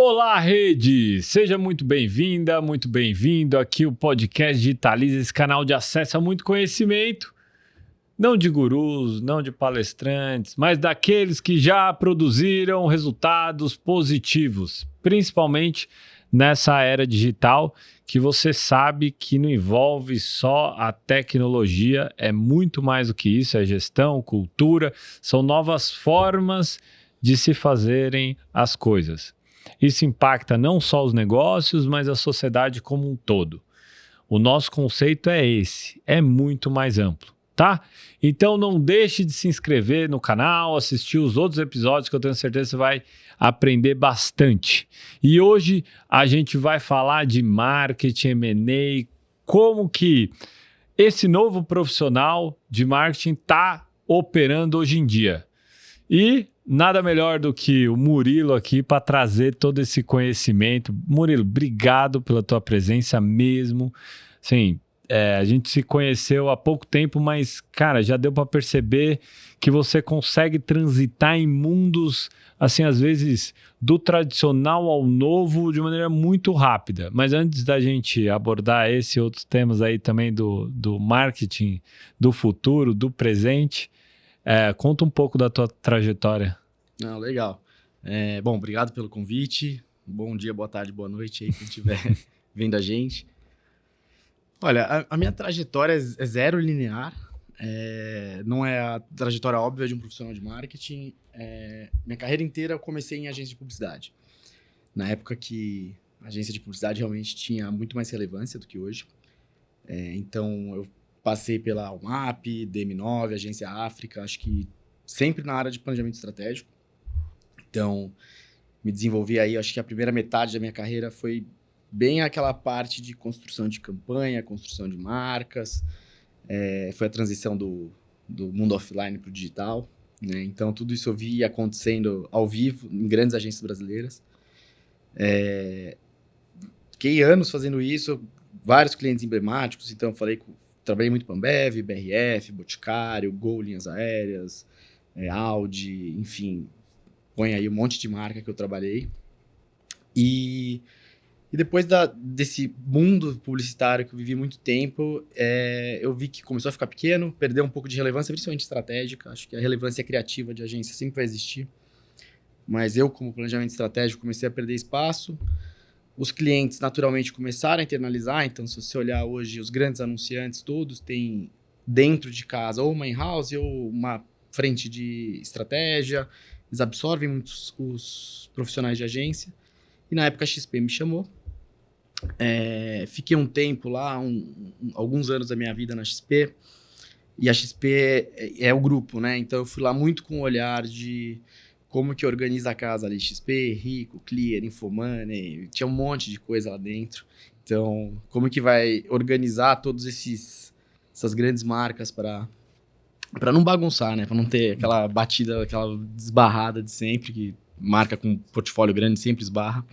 Olá, rede! Seja muito bem-vinda, muito bem-vindo aqui o podcast Digitaliza, esse canal de acesso a muito conhecimento, não de gurus, não de palestrantes, mas daqueles que já produziram resultados positivos, principalmente nessa era digital, que você sabe que não envolve só a tecnologia, é muito mais do que isso, é gestão, cultura, são novas formas de se fazerem as coisas. Isso impacta não só os negócios, mas a sociedade como um todo. O nosso conceito é esse, é muito mais amplo, tá? Então não deixe de se inscrever no canal, assistir os outros episódios que eu tenho certeza que você vai aprender bastante. E hoje a gente vai falar de marketing, M&A, como que esse novo profissional de marketing está operando hoje em dia. E nada melhor do que o Murilo aqui para trazer todo esse conhecimento. Murilo, obrigado pela tua presença mesmo. Sim, a gente se conheceu há pouco tempo, mas, cara, já deu para perceber que você consegue transitar em mundos, assim, às vezes, do tradicional ao novo de maneira muito rápida. Mas antes da gente abordar esse e outros temas aí também do marketing, do futuro, do presente, conta um pouco da tua trajetória. Não, legal. Bom, obrigado pelo convite. Bom dia, boa tarde, boa noite aí quem estiver vendo a gente. Olha, a minha trajetória é zero linear. Não é a trajetória óbvia de um profissional de marketing. Minha carreira inteira eu comecei em agência de publicidade. Na época que a agência de publicidade realmente tinha muito mais relevância do que hoje. Então, eu passei pela UMAP, DM9, Agência África, acho que sempre na área de planejamento estratégico. Então, me desenvolvi aí, acho que a primeira metade da minha carreira foi bem aquela parte de construção de campanha, construção de marcas. Foi a transição do mundo offline para o digital, né? Então, tudo isso eu vi acontecendo ao vivo em grandes agências brasileiras. Fiquei anos fazendo isso, vários clientes emblemáticos, então trabalhei muito com Ambev, BRF, Boticário, Gol Linhas Aéreas, Audi, enfim, põe aí um monte de marca que eu trabalhei. E depois desse mundo publicitário que eu vivi muito tempo, eu vi que começou a ficar pequeno, perdeu um pouco de relevância, principalmente estratégica. Acho que a relevância criativa de agência sempre vai existir. Mas eu, como planejamento estratégico, comecei a perder espaço. Os clientes, naturalmente, começaram a internalizar. Então, se você olhar hoje, os grandes anunciantes, todos têm dentro de casa ou uma in-house ou uma frente de estratégia. Eles absorvem muitos os profissionais de agência. E, na época, a XP me chamou. Fiquei um tempo lá, alguns anos da minha vida na XP. E a XP é o grupo, né? Então, eu fui lá muito com o olhar de como que organiza a casa ali, XP, Rico, Clear, Infomoney, tinha um monte de coisa lá dentro. Então, como que vai organizar todos essas grandes marcas para não bagunçar, né? Para não ter aquela batida, aquela desbarrada de sempre, que marca com portfólio grande sempre esbarra.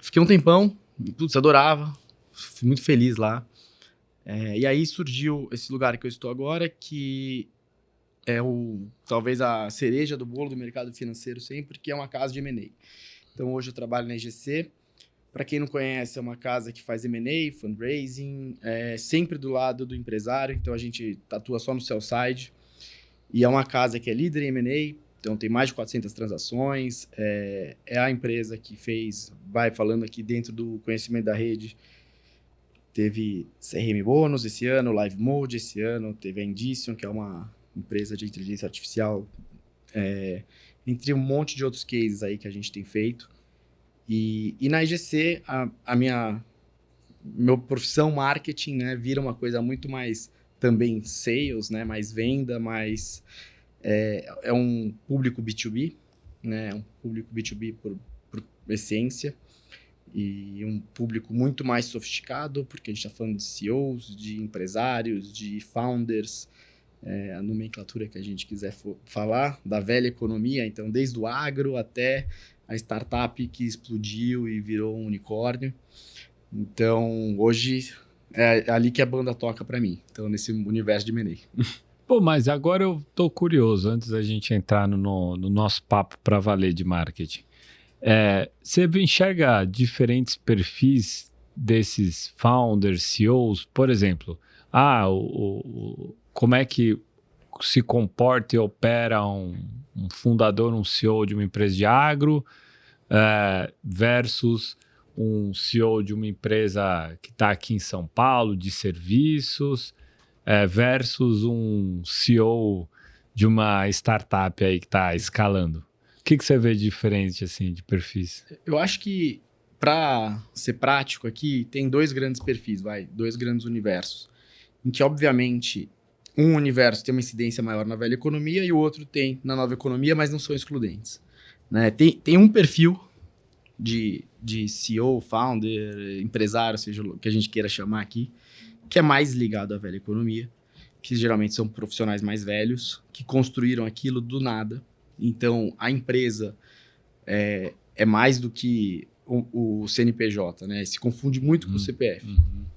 Fiquei um tempão, adorava, fui muito feliz lá. E aí surgiu esse lugar que eu estou agora, que é talvez a cereja do bolo do mercado financeiro sempre, que é uma casa de M&A. Então, hoje eu trabalho na EGC. Para quem não conhece, é uma casa que faz M&A, fundraising, sempre do lado do empresário. Então, a gente atua só no sell side. E é uma casa que é líder em M&A, então tem mais de 400 transações. É a empresa que vai falando aqui dentro do conhecimento da rede, teve CRM Bônus esse ano, Live Mode esse ano, teve a Indicion, que é uma empresa de inteligência artificial, entre um monte de outros cases aí que a gente tem feito. E na EGC, meu profissão marketing, né, vira uma coisa muito mais também sales, né, mais venda, mais é um público B2B, né, um público B2B por essência, e um público muito mais sofisticado, porque a gente está falando de CEOs, de empresários, de founders, a nomenclatura que a gente quiser falar, da velha economia, então desde o agro até a startup que explodiu e virou um unicórnio. Então, hoje é ali que a banda toca para mim, então nesse universo de M&A. Pô, mas agora eu tô curioso, antes da gente entrar no nosso papo para valer de marketing. Você enxerga diferentes perfis desses founders, CEOs? Por exemplo, como é que se comporta e opera um fundador, um CEO de uma empresa de agro versus um CEO de uma empresa que está aqui em São Paulo, de serviços, versus um CEO de uma startup aí que está escalando? O que você vê de diferente assim, de perfis? Eu acho que, para ser prático aqui, tem dois grandes perfis, dois grandes universos. Em que, obviamente, um universo tem uma incidência maior na velha economia e o outro tem na nova economia, mas não são excludentes. Né? Tem um perfil de CEO, founder, empresário, seja o que a gente queira chamar aqui, que é mais ligado à velha economia, que geralmente são profissionais mais velhos, que construíram aquilo do nada. Então, a empresa é mais do que o CNPJ, né? Se confunde muito com o CPF,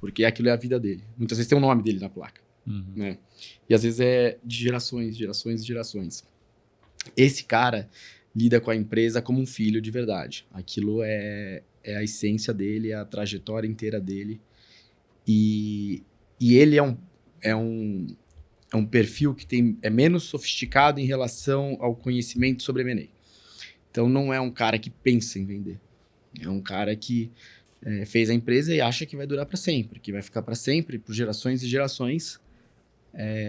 porque aquilo é a vida dele. Muitas vezes tem o nome dele na placa. Né? E às vezes é de gerações e gerações. Esse cara lida com a empresa como um filho de verdade. Aquilo é a essência dele, é a trajetória inteira dele. E ele é um perfil que é menos sofisticado em relação ao conhecimento sobre M&A. Então, não é um cara que pensa em vender. É um cara que fez a empresa e acha que vai durar para sempre, que vai ficar para sempre, por gerações e gerações.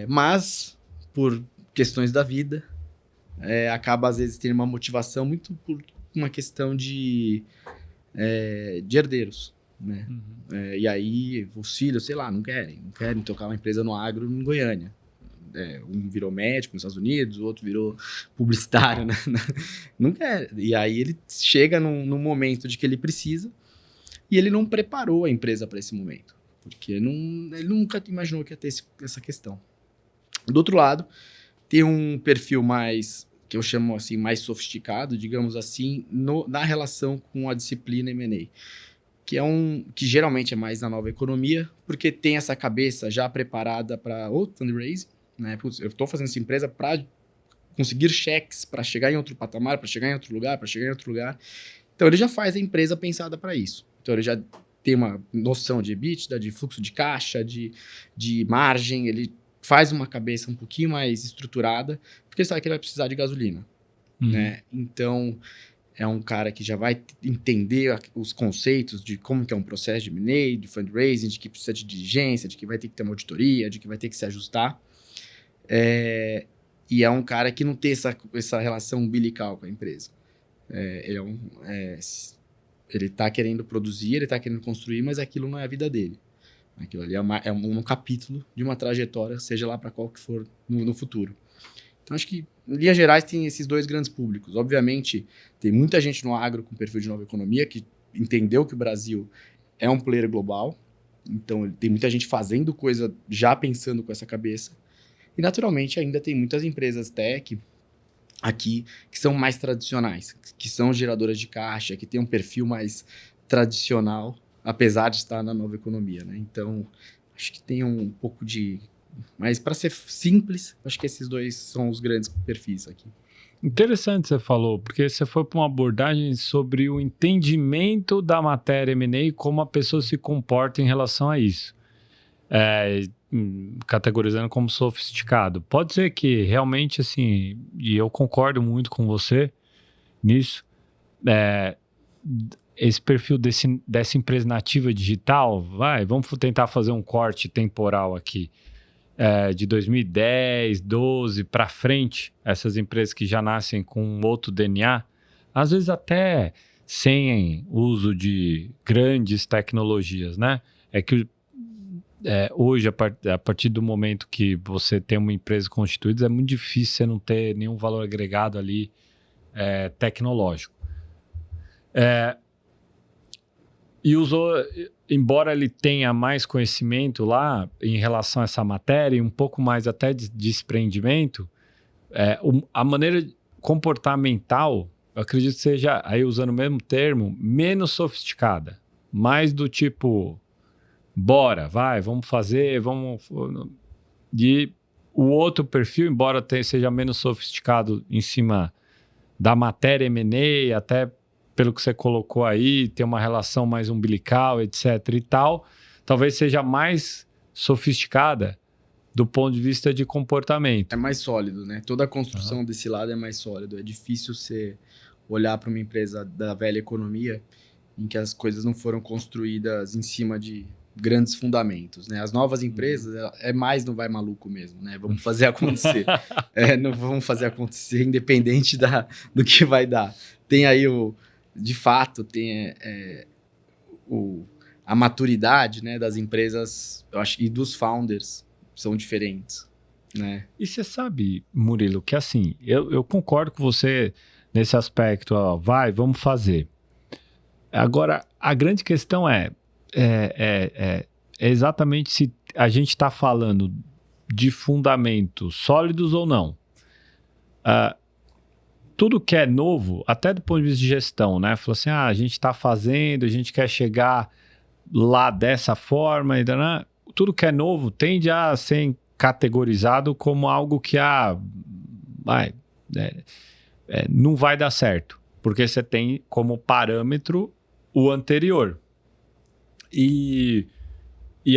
Mas, por questões da vida, acaba, às vezes, tendo uma motivação muito por uma questão de herdeiros. Né? E aí, os filhos, sei lá, não querem tocar uma empresa no agro em Goiânia. Um virou médico nos Estados Unidos, o outro virou publicitário, né? Não quer. E aí ele chega num momento de que ele precisa e ele não preparou a empresa para esse momento, porque ele nunca imaginou que ia ter essa questão. Do outro lado, tem um perfil mais, que eu chamo assim, mais sofisticado, digamos assim, na relação com a disciplina M&A, que geralmente é mais na nova economia, porque tem essa cabeça já preparada para o fundraising. Né? Putz, eu estou fazendo essa empresa para conseguir cheques, para chegar em outro patamar, para chegar em outro lugar, Então, ele já faz a empresa pensada para isso. Então, ele já tem uma noção de EBITDA, de fluxo de caixa, de margem. Ele faz uma cabeça um pouquinho mais estruturada, porque ele sabe que ele vai precisar de gasolina. Né? Então, é um cara que já vai entender os conceitos de como que é um processo de M&A, de fundraising, de que precisa de diligência, de que vai ter que ter uma auditoria, de que vai ter que se ajustar. E é um cara que não tem essa relação umbilical com a empresa. Ele está querendo produzir, ele está querendo construir, mas aquilo não é a vida dele. Aquilo ali é um capítulo de uma trajetória, seja lá para qual que for no futuro. Então, acho que, em linhas gerais, tem esses dois grandes públicos. Obviamente, tem muita gente no agro com perfil de nova economia que entendeu que o Brasil é um player global. Então, tem muita gente fazendo coisa já pensando com essa cabeça. E, naturalmente, ainda tem muitas empresas tech aqui que são mais tradicionais, que são geradoras de caixa, que têm um perfil mais tradicional, apesar de estar na nova economia. Né? Então, acho que tem um pouco de... Mas, para ser simples, acho que esses dois são os grandes perfis aqui. Interessante você falou, porque você foi para uma abordagem sobre o entendimento da matéria M&A e como a pessoa se comporta em relação a isso. Categorizando como sofisticado. Pode ser que realmente, assim, e eu concordo muito com você nisso, esse perfil dessa empresa nativa digital, vamos tentar fazer um corte temporal aqui, de 2010, 12 para frente, essas empresas que já nascem com outro DNA, às vezes até sem uso de grandes tecnologias, né? Hoje, a partir do momento que você tem uma empresa constituída, é muito difícil você não ter nenhum valor agregado ali tecnológico. Embora ele tenha mais conhecimento lá em relação a essa matéria e um pouco mais até de desprendimento, a maneira comportamental, eu acredito que seja, aí usando o mesmo termo, menos sofisticada. Mais do tipo... Bora, vamos fazer, E o outro perfil, embora seja menos sofisticado em cima da matéria M&A, até pelo que você colocou aí, tem uma relação mais umbilical, etc. e tal, talvez seja mais sofisticada do ponto de vista de comportamento. É mais sólido, né? Toda a construção desse lado é mais sólido. É difícil você olhar para uma empresa da velha economia em que as coisas não foram construídas em cima de grandes fundamentos, né? As novas empresas é mais não vai maluco mesmo, né? Vamos fazer acontecer. Não vamos fazer acontecer independente do que vai dar. Tem aí de fato, tem a maturidade, né, das empresas, eu acho, e dos founders são diferentes, né? E você sabe, Murilo, que assim, eu concordo com você nesse aspecto, ó, vamos fazer. Agora, a grande questão é exatamente se a gente está falando de fundamentos sólidos ou não. Tudo que é novo, até do ponto de vista de gestão, né? Falou assim, a gente está fazendo, a gente quer chegar lá dessa forma, né? Tudo que é novo tende a ser categorizado como algo que não vai dar certo, porque você tem como parâmetro o anterior. E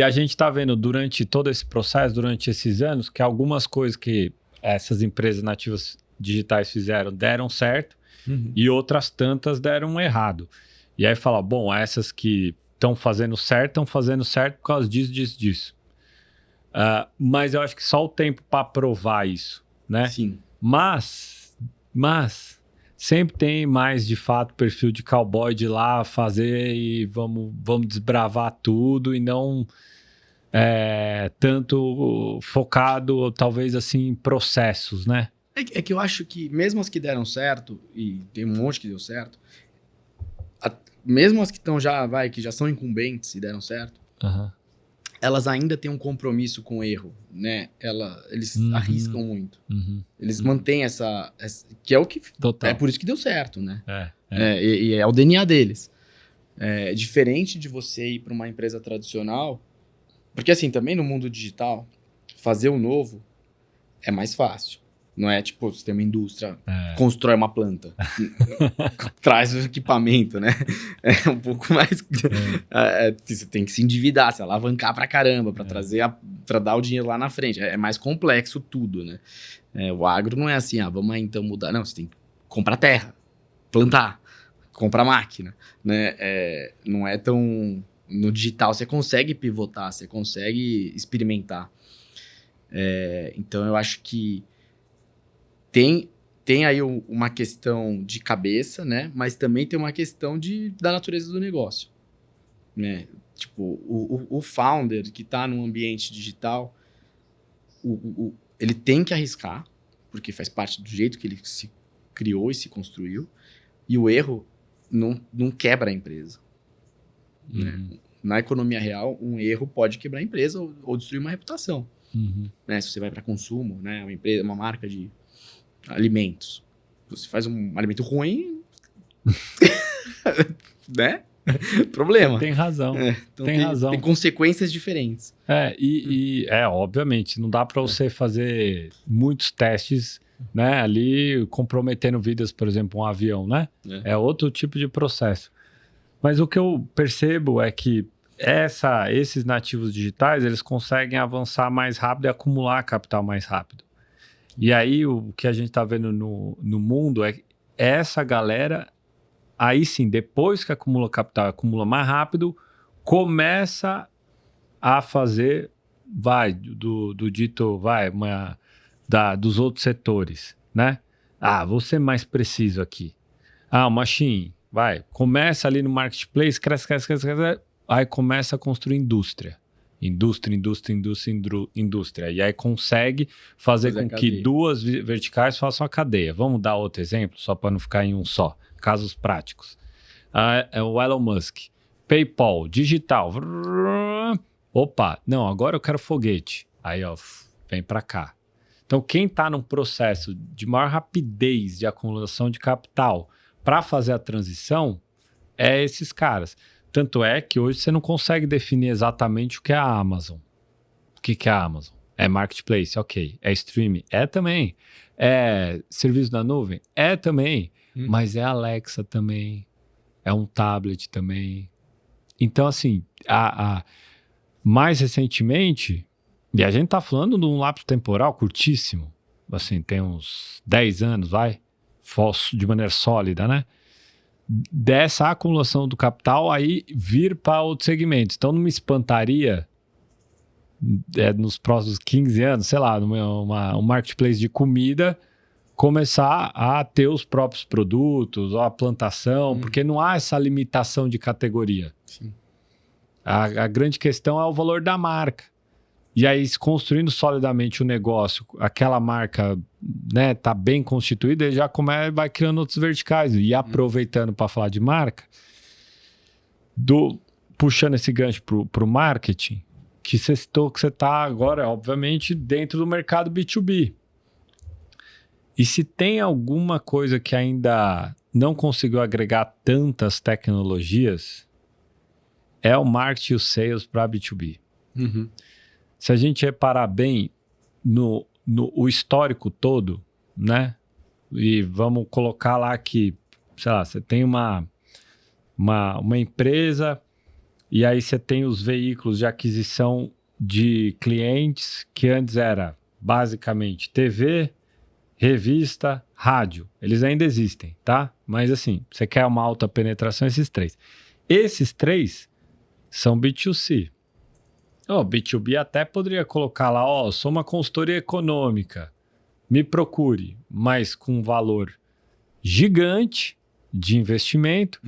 a gente está vendo durante todo esse processo, durante esses anos, que algumas coisas que essas empresas nativas digitais fizeram deram certo e outras tantas deram errado. E aí fala, bom, essas que estão fazendo certo por causa disso. Mas eu acho que só o tempo para provar isso, né? Sim. Mas sempre tem mais, de fato, perfil de cowboy de lá fazer e vamos desbravar tudo e não tanto focado, talvez, assim, em processos, né? É que eu acho que mesmo as que deram certo, e tem um monte que deu certo, mesmo as que estão que já são incumbentes e deram certo, elas ainda têm um compromisso com o erro, né? Eles arriscam muito. Eles mantêm essa... Que é o que... Total. É por isso que deu certo, né? E é o DNA deles. É diferente de você ir para uma empresa tradicional, porque assim, também no mundo digital, fazer o novo é mais fácil. Não é tipo, você tem uma indústria, constrói uma planta, traz o equipamento, né? É um pouco mais... você tem que se endividar, se alavancar pra caramba, pra trazer, pra dar o dinheiro lá na frente. É mais complexo tudo, né? O agro não é assim, vamos aí então mudar. Não, você tem que comprar terra, plantar, comprar máquina, né? Não é tão... No digital você consegue pivotar, você consegue experimentar. Então eu acho que tem aí uma questão de cabeça, né? Mas também tem uma questão da natureza do negócio, né? Tipo, o founder que está num ambiente digital, ele tem que arriscar, porque faz parte do jeito que ele se criou e se construiu, e o erro não quebra a empresa. Né? Na economia real, um erro pode quebrar a empresa ou destruir uma reputação. Né? Se você vai para consumo, né? Uma marca de alimentos. Você faz um alimento ruim, né? Problema. Tem razão. Então tem consequências diferentes. Obviamente, não dá para você fazer muitos testes, né? Ali comprometendo vidas, por exemplo, um avião, né? É outro tipo de processo. Mas o que eu percebo é que esses nativos digitais, eles conseguem avançar mais rápido e acumular capital mais rápido. E aí, o que a gente está vendo no mundo é essa galera, aí sim, depois que acumula capital, acumula mais rápido, começa a fazer, dos outros setores, né? Vou ser mais preciso aqui. O machine, começa ali no marketplace, cresce, aí começa a construir indústria. Indústria. E aí consegue fazer com que duas verticais façam a cadeia. Vamos dar outro exemplo, só para não ficar em um só. Casos práticos. É o Elon Musk. PayPal, digital. Opa, não, agora eu quero foguete. Aí, vem para cá. Então, quem está num processo de maior rapidez de acumulação de capital para fazer a transição é esses caras. Tanto é que hoje você não consegue definir exatamente o que é a Amazon. O que é a Amazon? É marketplace, ok. É streaming? É também. É serviço da nuvem? É também. Mas é Alexa também. é um tablet também. Então, assim, mais recentemente, e a gente tá falando de um lapso temporal curtíssimo, assim, tem uns 10 anos, de maneira sólida, né? Dessa acumulação do capital aí vir para outros segmentos. Então, não me espantaria nos próximos 15 anos, sei lá, um marketplace de comida começar a ter os próprios produtos, a plantação, porque não há essa limitação de categoria. Sim. A grande questão é o valor da marca. E aí, se construindo solidamente o negócio, aquela marca, né, tá bem constituída, ele já vai criando outros verticais. E aproveitando para falar de marca, puxando esse gancho pro marketing, que você citou que você está agora, obviamente, dentro do mercado B2B. E se tem alguma coisa que ainda não conseguiu agregar tantas tecnologias, é o marketing e o sales para B2B. Uhum. Se a gente reparar bem no o histórico todo, né? E vamos colocar lá que, sei lá, você tem uma empresa e aí você tem os veículos de aquisição de clientes que antes era basicamente TV, revista, rádio. Eles ainda existem, tá? Mas assim, você quer uma alta penetração, esses três. Esses três são B2C. B2B até poderia colocar lá, sou uma consultoria econômica, me procure, mas com um valor gigante de investimento,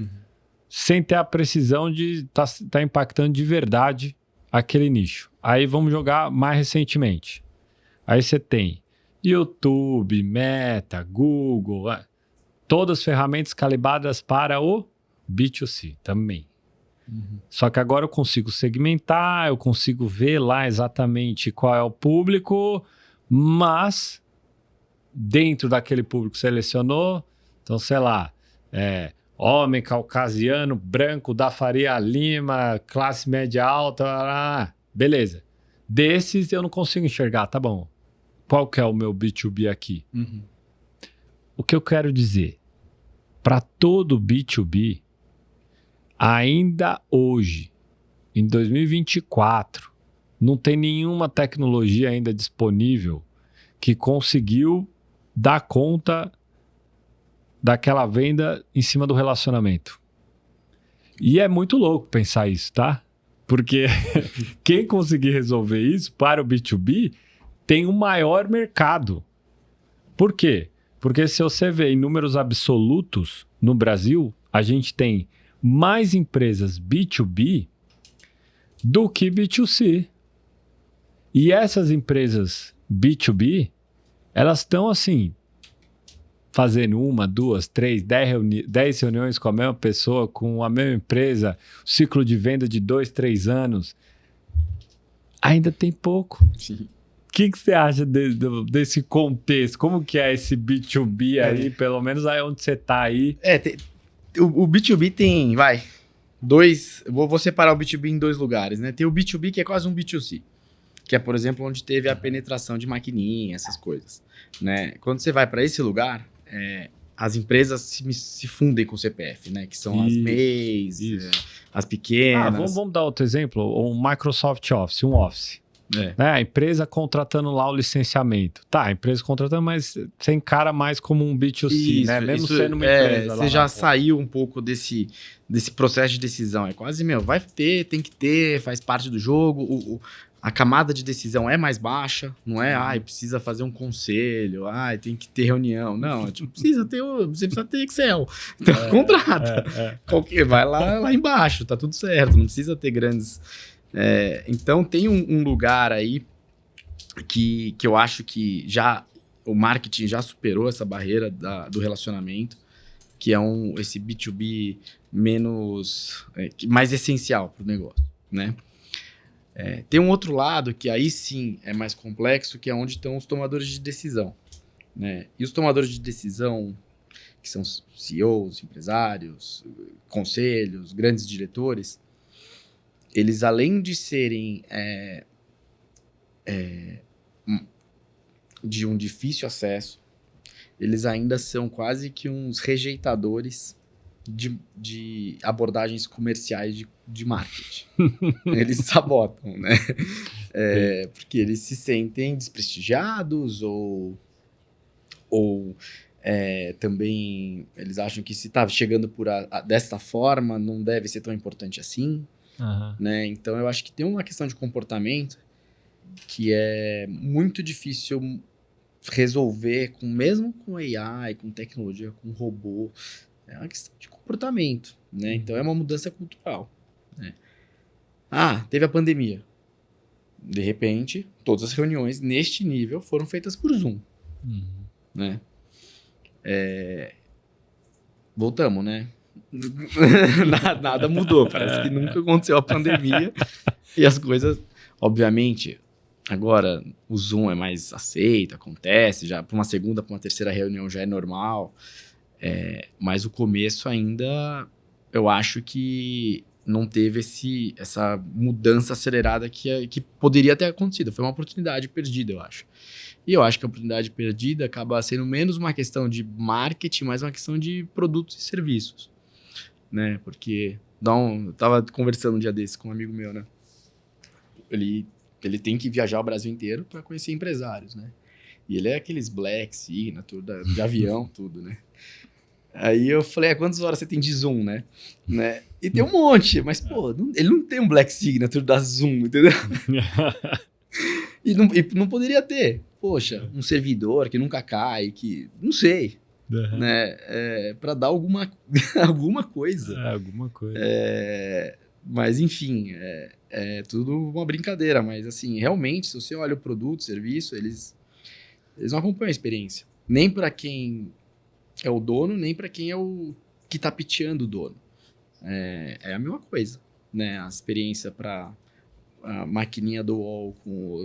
sem ter a precisão de tá impactando de verdade aquele nicho. Aí vamos jogar mais recentemente. Aí você tem YouTube, Meta, Google, todas as ferramentas calibradas para o B2C também. Só que agora eu consigo segmentar, eu consigo ver lá exatamente qual é o público, mas dentro daquele público que selecionou, então, sei lá, homem caucasiano, branco, da Faria Lima, classe média alta, beleza. Desses eu não consigo enxergar, tá bom. Qual que é o meu B2B aqui? O que eu quero dizer? Para todo B2B, ainda hoje, em 2024, não tem nenhuma tecnologia ainda disponível que conseguiu dar conta daquela venda em cima do relacionamento. E é muito louco pensar isso, tá? Porque quem conseguir resolver isso para o B2B tem um maior mercado. Por quê? Porque se você vê em números absolutos no Brasil, a gente tem mais empresas B2B do que B2C. E essas empresas B2B, elas estão assim, fazendo 1, 2, 3, 10 reuniões com a mesma pessoa, com a mesma empresa, ciclo de venda de 2, 3 anos. Ainda tem pouco. Sim. O que você acha desse contexto? Como que é esse B2B aí, pelo menos aí onde você está aí? O B2B tem, dois... Vou separar o B2B em dois lugares, né? Tem o B2B que é quase um B2C, que é, por exemplo, onde teve a penetração de maquininha, essas coisas, né? Quando você vai para esse lugar, as empresas se fundem com o CPF, né? Que são as MEIs, as pequenas. Vamos dar outro exemplo, um Microsoft Office, um Office. Né? A empresa contratando lá o licenciamento. Tá, a empresa contratando, mas você encara mais como um B2C, né? Mesmo sendo uma empresa. Você já saiu um pouco desse processo de decisão. É quase, vai ter, tem que ter, faz parte do jogo. A camada de decisão é mais baixa, não é? Precisa fazer um conselho, tem que ter reunião. Não, você precisa ter Excel. Então, contrata. Vai lá embaixo, tá tudo certo. Não precisa ter grandes... então, tem um lugar aí que eu acho que o marketing já superou essa barreira do relacionamento, que é esse B2B mais essencial para o negócio, né? Tem um outro lado que aí sim é mais complexo, que é onde estão os tomadores de decisão, né? E os tomadores de decisão, que são CEOs, empresários, conselhos, grandes diretores, eles, além de serem de um difícil acesso, eles ainda são quase que uns rejeitadores de abordagens comerciais de marketing. Eles sabotam, né? Porque eles se sentem desprestigiados ou também eles acham que se está chegando dessa forma não deve ser tão importante assim. Né? Então eu acho que tem uma questão de comportamento que é muito difícil resolver mesmo com AI, com tecnologia, com robô. É uma questão de comportamento, né? Então é uma mudança cultural, né? Teve a pandemia. De repente, todas as reuniões neste nível foram feitas por Zoom, né? Voltamos, né? Nada mudou. Parece que nunca aconteceu a pandemia e as coisas, obviamente, agora o Zoom é mais aceito, acontece, já para uma segunda, para uma terceira reunião já é normal. Mas o começo ainda, eu acho que não teve essa mudança acelerada que poderia ter acontecido. Foi uma oportunidade perdida, eu acho. E eu acho que a oportunidade perdida acaba sendo menos uma questão de marketing, mais uma questão de produtos e serviços, né? Porque eu tava conversando um dia desse com um amigo meu, né? Ele tem que viajar o Brasil inteiro para conhecer empresários, né? E ele é aqueles Black Signature de avião, tudo, né? Aí eu falei, quantas horas você tem de Zoom, né? E tem um monte, mas, pô, ele não tem um Black Signature da Zoom, entendeu? E não poderia ter. Poxa, um servidor que nunca cai, que... Não sei, né? Para dar alguma coisa. Alguma coisa. Mas, enfim, é tudo uma brincadeira. Mas, assim, realmente, se você olha o produto, o serviço, eles não acompanham a experiência. Nem para quem é o dono, nem para quem é o que está piteando o dono. É a mesma coisa, né? A experiência para a maquininha do UOL,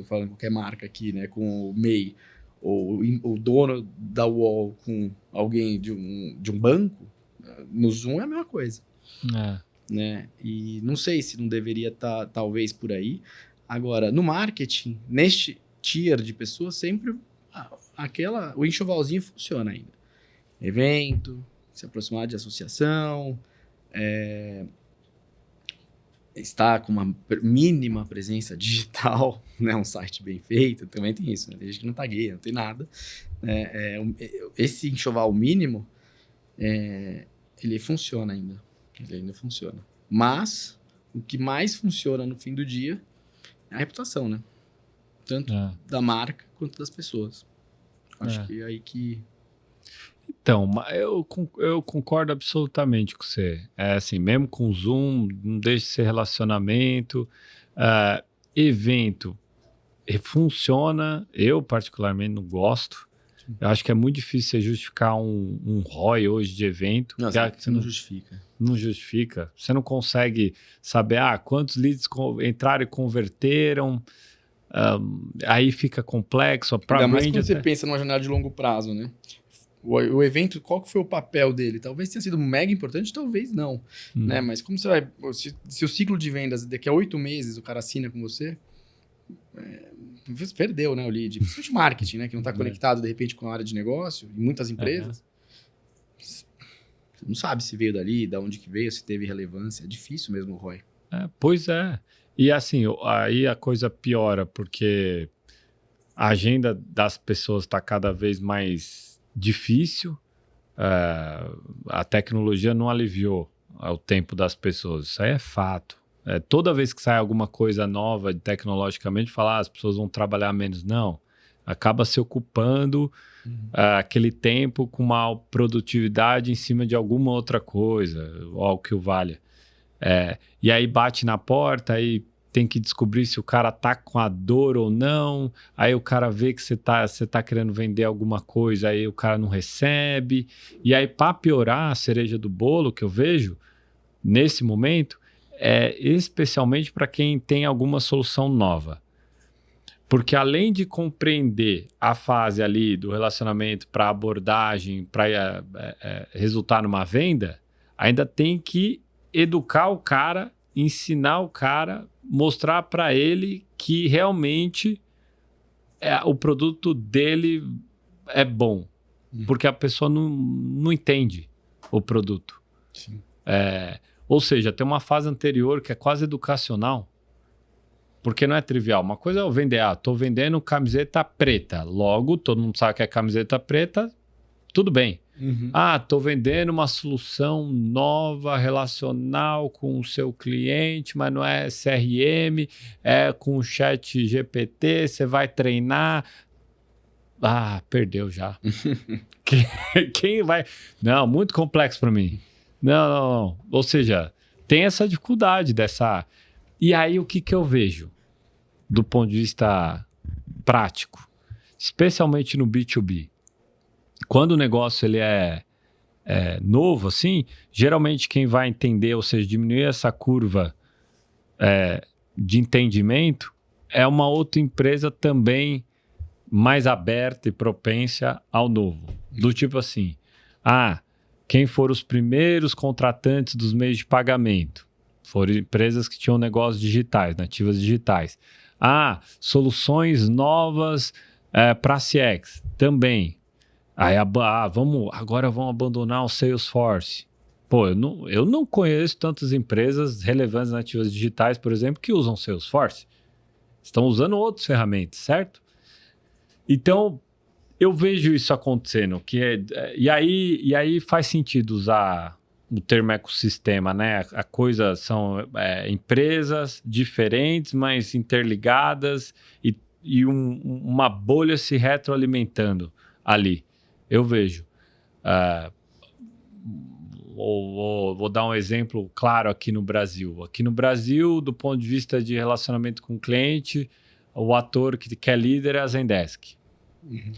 falando qualquer marca aqui, né? Com o MEI, ou o dono da UOL com alguém de um banco, no Zoom é a mesma coisa. Né? E não sei se não deveria estar, talvez, por aí. Agora, no marketing, neste tier de pessoas, sempre o enxovalzinho funciona ainda. Evento, se aproximar de associação, estar com uma mínima presença digital, né? Um site bem feito, também tem isso, né? Tem gente que não tagueia, não tem nada. Esse enxoval mínimo, ele funciona ainda. Ele ainda funciona. Mas o que mais funciona no fim do dia é a reputação, né? Tanto da marca quanto das pessoas. Acho que é aí que... Então, eu concordo absolutamente com você. Assim, mesmo com Zoom, não deixa de ser relacionamento. Evento funciona. Eu, particularmente, não gosto. Eu acho que é muito difícil você justificar um ROI hoje de evento. Não, você não justifica. Não justifica. Você não consegue saber quantos leads entraram e converteram. Aí fica complexo. Ainda mais quando você pensa numa janela de longo prazo, né? O evento, qual que foi o papel dele? Talvez tenha sido mega importante, talvez não. Né? Mas como você vai... Se o ciclo de vendas, daqui a 8 meses, o cara assina com você, você perdeu, né, o lead. Principalmente marketing, né? Que não está conectado, de repente, com a área de negócio, em muitas empresas. Você não sabe se veio dali, de onde que veio, se teve relevância. É difícil mesmo o ROI. Pois é. E assim, aí a coisa piora, porque a agenda das pessoas está cada vez mais difícil. A tecnologia não aliviou o tempo das pessoas. Isso aí é fato. Toda vez que sai alguma coisa nova tecnologicamente, falar as pessoas vão trabalhar menos. Não. Acaba se ocupando aquele tempo com uma produtividade em cima de alguma outra coisa, ou algo que o valha. E aí bate na porta, aí tem que descobrir se o cara tá com a dor ou não, aí o cara vê que você tá querendo vender alguma coisa, aí o cara não recebe, e aí para piorar a cereja do bolo que eu vejo nesse momento, especialmente para quem tem alguma solução nova. Porque além de compreender a fase ali do relacionamento para abordagem, para resultar numa venda, ainda tem que educar o cara, ensinar o cara, mostrar para ele que realmente o produto dele é bom. Porque a pessoa não entende o produto. Sim. Ou seja, tem uma fase anterior que é quase educacional, porque não é trivial. Uma coisa é eu vender, tô vendendo camiseta preta. Logo, todo mundo sabe que é camiseta preta, tudo bem. Uhum. Tô vendendo uma solução nova, relacional com o seu cliente, mas não é CRM, é com o chat GPT, você vai treinar. Perdeu já. Quem vai... Não, muito complexo para mim. Não. Ou seja, tem essa dificuldade dessa... E aí, o que eu vejo do ponto de vista prático? Especialmente no B2B. Quando o negócio ele é novo, assim, geralmente quem vai entender, ou seja, diminuir essa curva de entendimento, é uma outra empresa também mais aberta e propensa ao novo. Do tipo assim, quem foram os primeiros contratantes dos meios de pagamento? Foram empresas que tinham negócios digitais, nativas digitais. Soluções novas para CX, também. Aí, agora vamos abandonar o Salesforce. Pô, eu não conheço tantas empresas relevantes nativas digitais, por exemplo, que usam Salesforce. Estão usando outras ferramentas, certo? Então, eu vejo isso acontecendo. E aí faz sentido usar o termo ecossistema, né? A coisa são empresas diferentes, mas interligadas e uma bolha se retroalimentando ali. Eu vejo. Vou dar um exemplo claro aqui no Brasil. Aqui no Brasil, do ponto de vista de relacionamento com o cliente, o ator que é líder é a Zendesk. Uhum.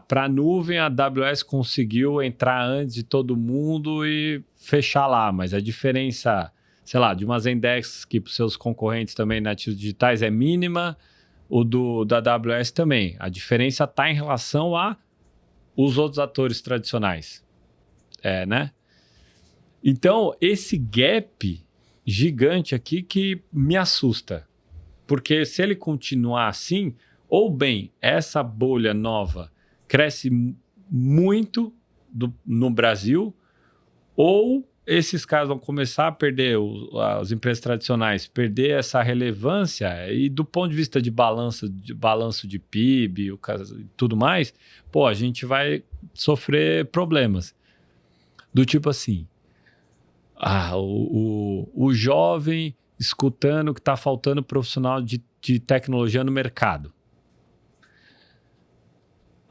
Para a nuvem, a AWS conseguiu entrar antes de todo mundo e fechar lá, mas a diferença, sei lá, de uma Zendesk que para os seus concorrentes também nativos digitais é mínima, da AWS também. A diferença está em relação a os outros atores tradicionais. Né? Então, esse gap gigante aqui que me assusta. Porque se ele continuar assim, ou bem, essa bolha nova cresce muito no Brasil, ou esses caras vão começar a perder, as empresas tradicionais, perder essa relevância e do ponto de vista de balanço de PIB e tudo mais, a gente vai sofrer problemas. Do tipo assim, o jovem escutando que está faltando profissional de tecnologia no mercado.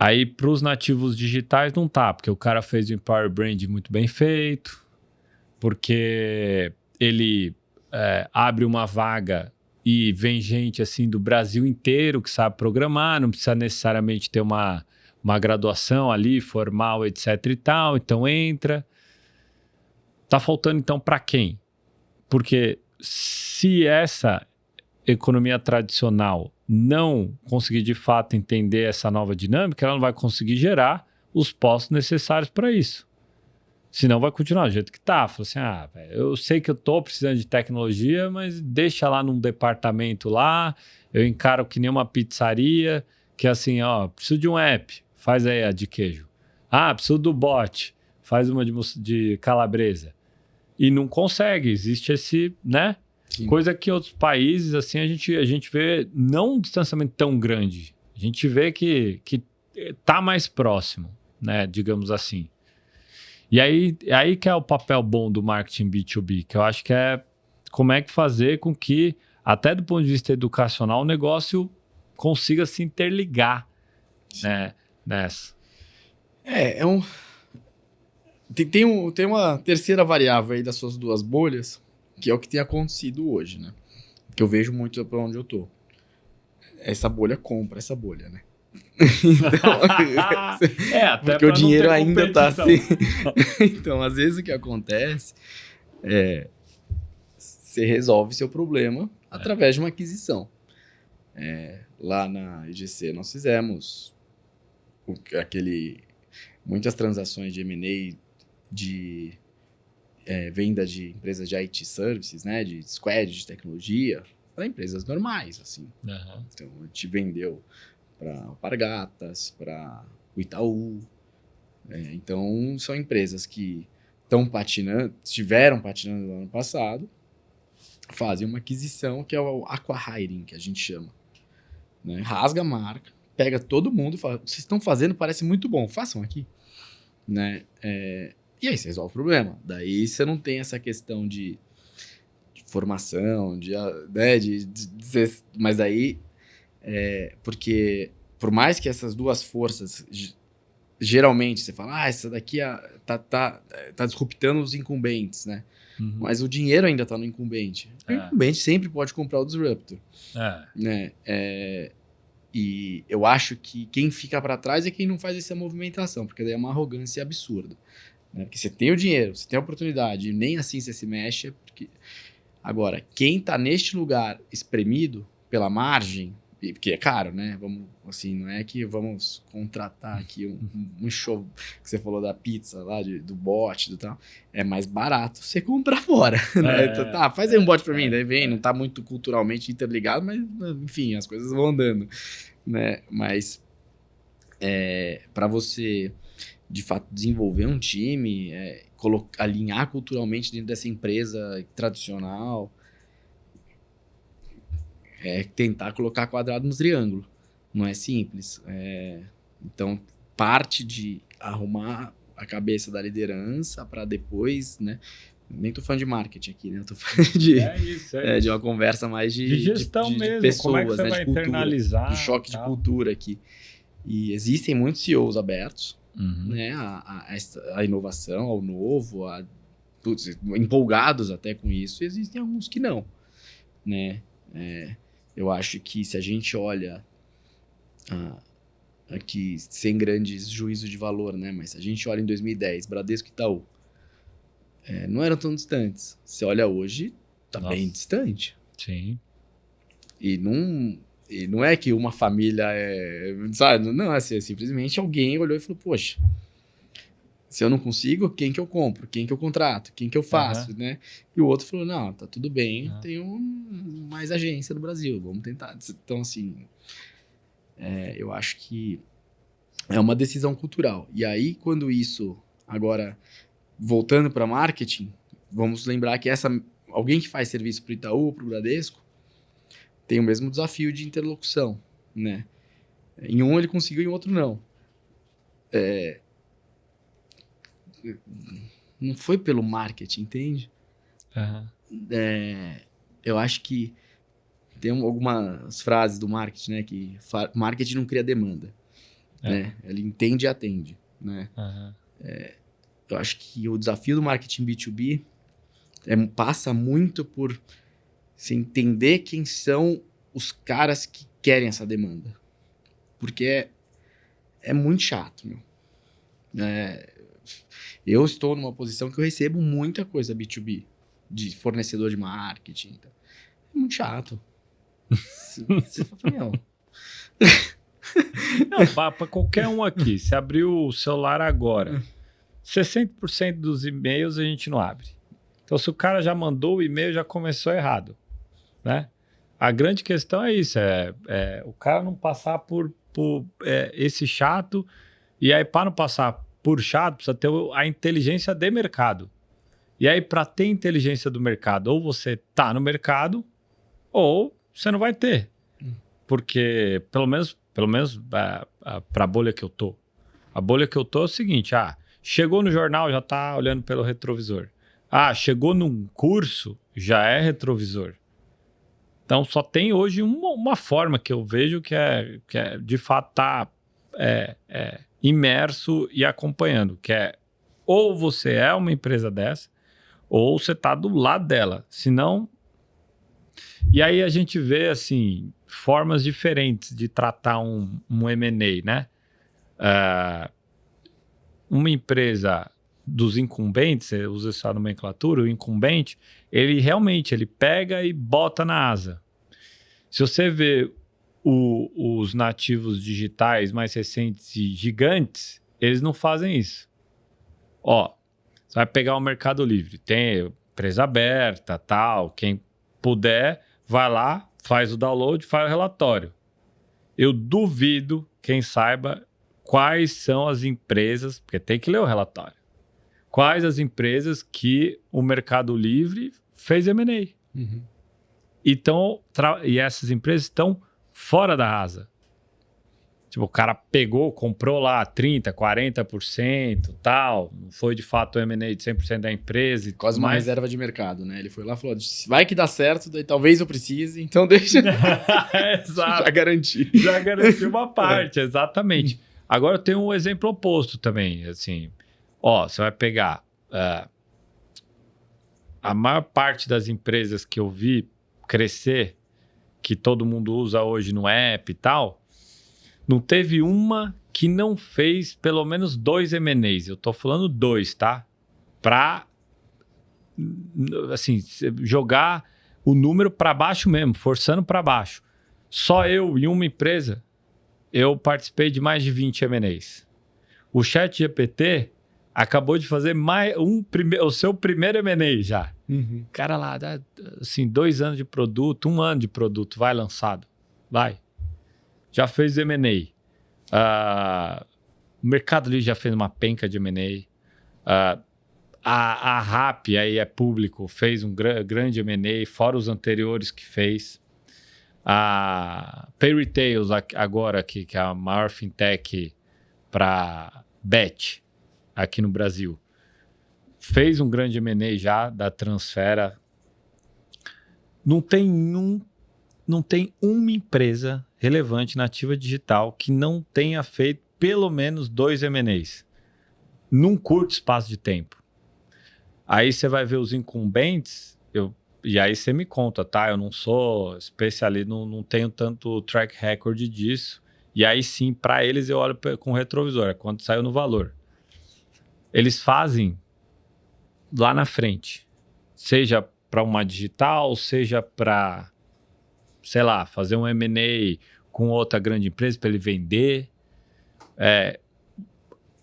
Aí, para os nativos digitais, não tá, porque o cara fez um Empower Brand muito bem feito, porque ele abre uma vaga e vem gente assim do Brasil inteiro que sabe programar, não precisa necessariamente ter uma graduação ali, formal, etc e tal, então entra. Tá faltando então para quem? Porque se essa economia tradicional não conseguir de fato entender essa nova dinâmica, ela não vai conseguir gerar os postos necessários para isso. Senão vai continuar do jeito que tá. Fala assim, eu sei que eu tô precisando de tecnologia, mas deixa lá num departamento lá, eu encaro que nem uma pizzaria, que é assim, preciso de um app, faz aí a de queijo. Preciso do bot, faz uma de calabresa. E não consegue, existe esse, né? Sim. Coisa que em outros países, assim, a gente vê não um distanciamento tão grande. A gente vê que tá mais próximo, né? Digamos assim. E aí que é o papel bom do marketing B2B, que eu acho que é como é que fazer com que, até do ponto de vista educacional, o negócio consiga se interligar, né, nessa. Tem uma terceira variável aí das suas duas bolhas, que é o que tem acontecido hoje, né? Que eu vejo muito para onde eu tô. Essa bolha compra essa bolha, né? Então, até porque o dinheiro ainda tá assim. Então, às vezes o que acontece você resolve seu problema através de uma aquisição. Lá na IGC nós fizemos muitas transações de M&A de venda de empresas de IT services, né, de squad de tecnologia, para empresas normais, assim. Uhum. Então, a gente vendeu para Alpargatas, para o Itaú. Então, são empresas que estiveram patinando no ano passado, fazem uma aquisição que é o acqui-hiring, que a gente chama. Né? Rasga a marca, pega todo mundo e fala, vocês estão fazendo, parece muito bom, façam aqui. Né? E aí você resolve o problema. Daí você não tem essa questão de formação, mas aí, porque por mais que essas duas forças, geralmente você fala, essa daqui tá disruptando os incumbentes, né? Uhum. Mas o dinheiro ainda tá no incumbente. O incumbente sempre pode comprar o disruptor. Né? E eu acho que quem fica para trás é quem não faz essa movimentação, porque daí é uma arrogância absurda. Né? Porque você tem o dinheiro, você tem a oportunidade, e nem assim você se mexe. Agora, quem tá neste lugar espremido pela margem, porque é caro, né? Não é que vamos contratar aqui um show que você falou da pizza lá, do bot, do tal. É mais barato você comprar fora. Né? Faz aí um bot pra mim, daí vem, não tá muito culturalmente interligado, mas enfim, as coisas vão andando. Né? Mas para você, de fato, desenvolver um time, alinhar culturalmente dentro dessa empresa tradicional, tentar colocar quadrado no triângulo. Não é simples. Então, parte de arrumar a cabeça da liderança para depois, né? Nem tô falando de marketing aqui, né? Eu tô falando de uma conversa mais de gestão mesmo. De pessoas, como é que você vai de cultura, internalizar? De choque de cultura aqui. E existem muitos CEOs abertos, né? A inovação, ao novo, empolgados até com isso. E existem alguns que não, né? Eu acho que se a gente olha aqui, sem grandes juízos de valor, né? Mas se a gente olha em 2010, Bradesco e Itaú, não eram tão distantes. Você olha hoje, tá bem distante. Sim. E não é que uma família sabe? Não, assim, simplesmente alguém olhou e falou, poxa, se eu não consigo, quem que eu compro? Quem que eu contrato? Quem que eu faço? Né? E o outro falou, não, tá tudo bem, tem mais agência no Brasil, vamos tentar. Então, assim, eu acho que é uma decisão cultural. E aí, quando isso, agora, voltando para marketing, vamos lembrar que alguém que faz serviço para o Itaú ou para o Bradesco tem o mesmo desafio de interlocução, né? Em um ele conseguiu, em outro não. Não foi pelo marketing, entende? Eu acho que tem algumas frases do marketing, né? Que marketing não cria demanda, né? Ele entende e atende, né? Eu acho que o desafio do marketing B2B passa muito por você entender quem são os caras que querem essa demanda. Porque é muito chato, meu. Eu estou numa posição que eu recebo muita coisa B2B, de fornecedor de marketing. Então, é muito chato. Você fala, não, para qualquer um aqui, se abrir o celular agora, 60% dos e-mails a gente não abre. Então, se o cara já mandou o e-mail, já começou errado, né? A grande questão é isso, o cara não passar por esse chato, e aí para não passar por chato, precisa ter a inteligência de mercado. E aí, para ter inteligência do mercado, ou você tá no mercado, ou você não vai ter. Porque, pelo menos para a bolha que eu tô. A bolha que eu tô é o seguinte, chegou no jornal, já tá olhando pelo retrovisor. Chegou num curso, já é retrovisor. Então, só tem hoje uma forma que eu vejo que é de fato tá imerso e acompanhando, que é ou você é uma empresa dessa, ou você tá do lado dela. Senão... E aí a gente vê, assim, formas diferentes de tratar um M&A, né? Uma empresa dos incumbentes, você usa essa nomenclatura, o incumbente, ele realmente pega e bota na asa. Se você vê os nativos digitais mais recentes e gigantes, eles não fazem isso. Você vai pegar o Mercado Livre, tem empresa aberta, tal, quem puder, vai lá, faz o download, faz o relatório. Eu duvido quem saiba quais são as empresas, porque tem que ler o relatório. quais as empresas que o Mercado Livre fez M&A. Uhum. E essas empresas estão fora da asa. Tipo, o cara pegou, comprou lá 30%, 40%, tal. Não foi de fato o M&A de 100% da empresa. E Quase uma mais. reserva de mercado, né? Ele foi lá e falou, vai que dá certo, daí talvez eu precise, então deixa Exato. já garantir. Já garantiu uma parte, exatamente. Agora eu tenho um exemplo oposto também. Assim, você vai pegar a maior parte das empresas que eu vi crescer, que todo mundo usa hoje no app e tal, não teve uma que não fez pelo menos 2 M&As. Eu tô falando 2, tá? Pra, assim, jogar o número para baixo mesmo, forçando para baixo. Só eu e uma empresa, eu participei de mais de 20 M&As. O ChatGPT acabou de fazer o seu primeiro M&A já. Uhum. Cara lá, assim, 2 anos de produto, 1 ano de produto, vai lançado. Vai. Já fez M&A. O Mercado Livre já fez uma penca de M&A. A Rappi, aí é público, fez um grande M&A, fora os anteriores que fez. A Pay Retails, agora aqui, que é a maior fintech para bet aqui no Brasil, fez um grande M&A já da Transfera. Não tem uma empresa relevante na ativa digital que não tenha feito pelo menos 2 M&As num curto espaço de tempo. Aí você vai ver os incumbentes, e aí você me conta, tá? Eu não sou especialista, não tenho tanto track record disso. E aí sim, para eles eu olho com retrovisor, é quando saiu no valor. Eles fazem lá na frente, seja para uma digital, seja para, sei lá, fazer um M&A com outra grande empresa para ele vender.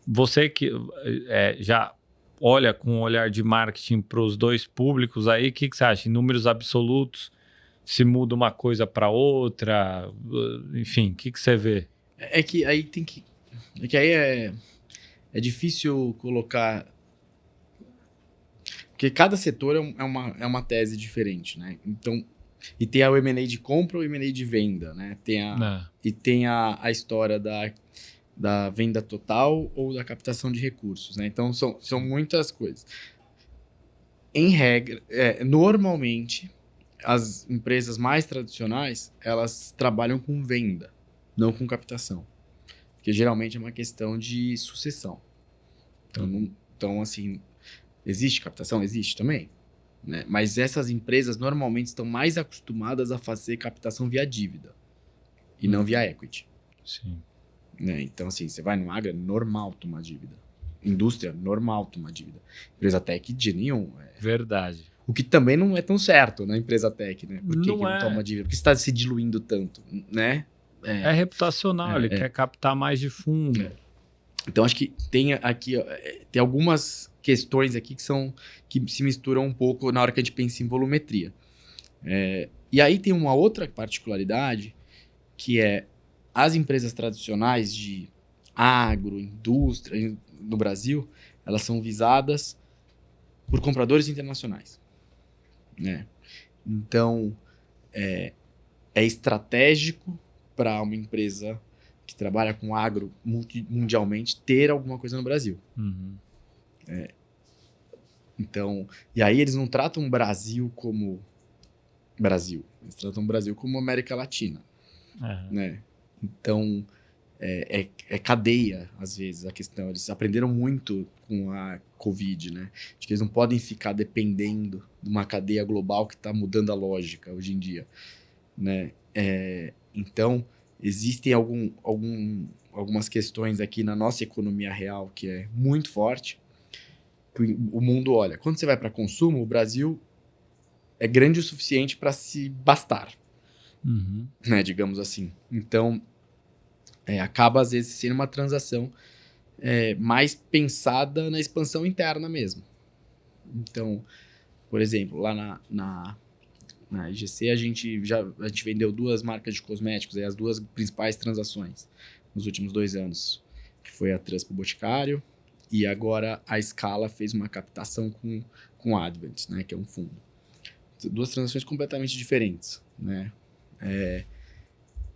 Você que já olha com um olhar de marketing para os dois públicos aí, o que você acha? Em números absolutos, se muda uma coisa para outra, enfim, o que você vê? É que aí é difícil colocar, porque cada setor é uma tese diferente, né? Então, e tem o M&A de compra ou o M&A de venda, né? E tem a história da venda total ou da captação de recursos, né? Então, são muitas coisas. Em regra, normalmente, as empresas mais tradicionais, elas trabalham com venda, não com captação. Porque geralmente é uma questão de sucessão. Então assim, existe captação? Existe também. Né? Mas essas empresas normalmente estão mais acostumadas a fazer captação via dívida e não via equity. Sim. Né? Então, assim, você vai no agro, é normal tomar dívida. Indústria, normal tomar dívida. Empresa tech, de nenhum. Verdade. O que também não é tão certo na empresa tech, né? Por que Não não toma dívida? Porque você está se diluindo tanto, né? É reputacional, ele quer captar mais de fundo. Então, acho que tem aqui, tem algumas questões aqui que se misturam um pouco na hora que a gente pensa em volumetria. E aí tem uma outra particularidade, que é as empresas tradicionais de agro, indústria no Brasil, elas são visadas por compradores internacionais. Né? Então, é estratégico para uma empresa que trabalha com agro mundialmente ter alguma coisa no Brasil. Uhum. Então, e aí eles não tratam o Brasil como Brasil, eles tratam o Brasil como América Latina. Né? Então, é cadeia, às vezes, a questão. Eles aprenderam muito com a Covid, né? De que eles não podem ficar dependendo de uma cadeia global que está mudando a lógica hoje em dia. Né? Então, existem algumas questões aqui na nossa economia real que é muito forte. Que o mundo olha. Quando você vai para consumo, o Brasil é grande o suficiente para se bastar. Uhum. Né, digamos assim. Então, acaba às vezes sendo uma transação mais pensada na expansão interna mesmo. Então, por exemplo, lá na IGC a gente vendeu 2 marcas de cosméticos, as 2 principais transações nos últimos 2 anos, que foi a Trans pro Boticário E agora a Scala fez uma captação com a Advent, né, que é um fundo. Duas transações completamente diferentes, né?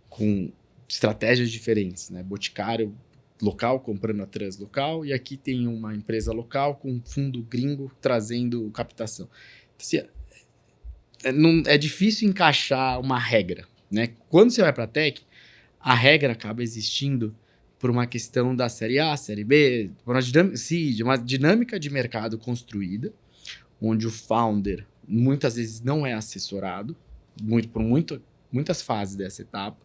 Com estratégias diferentes, né? Boticário local comprando a trans local, e aqui tem uma empresa local com um fundo gringo trazendo captação. Assim, é difícil encaixar uma regra, né? Quando você vai para a tech, a regra acaba existindo por uma questão da série A, série B, por uma dinâmica de mercado construída, onde o founder muitas vezes não é assessorado, muitas fases dessa etapa.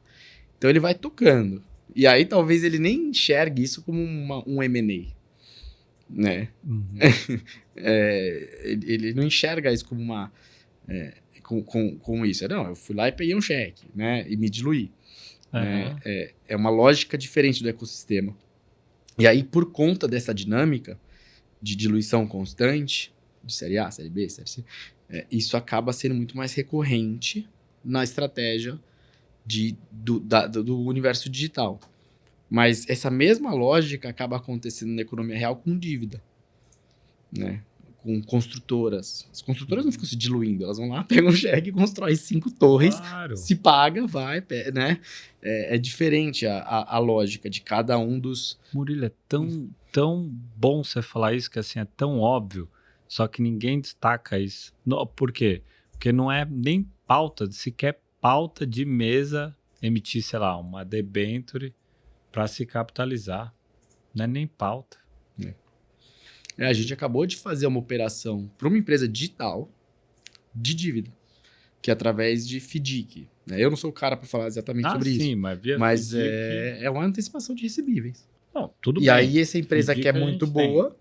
Então ele vai tocando. E aí talvez ele nem enxergue isso como um M&A, né? Uhum. Ele não enxerga isso como com isso. Não, eu fui lá e peguei um cheque, né? E me diluí. Uhum. Né? É uma lógica diferente do ecossistema. E aí, por conta dessa dinâmica de diluição constante, de série A, série B, série C, isso acaba sendo muito mais recorrente na estratégia do universo digital. Mas essa mesma lógica acaba acontecendo na economia real com dívida, né? Com construtoras. As construtoras não ficam se diluindo, elas vão lá, pegam um cheque e constroem 5 torres, Claro. se paga, vai, né? É diferente a lógica de cada um dos... Murilo, é tão bom você falar isso, que assim, é tão óbvio, só que ninguém destaca isso. Por quê? Porque não é nem pauta, sequer pauta de mesa emitir, sei lá, uma debenture para se capitalizar. Não é nem pauta. A gente acabou de fazer uma operação para uma empresa digital de dívida, que é através de FDIC. Né? Eu não sou o cara para falar exatamente sobre sim, isso. Mas É uma antecipação de recebíveis. Não, tudo e bem. aí essa empresa FDIC que é muito boa,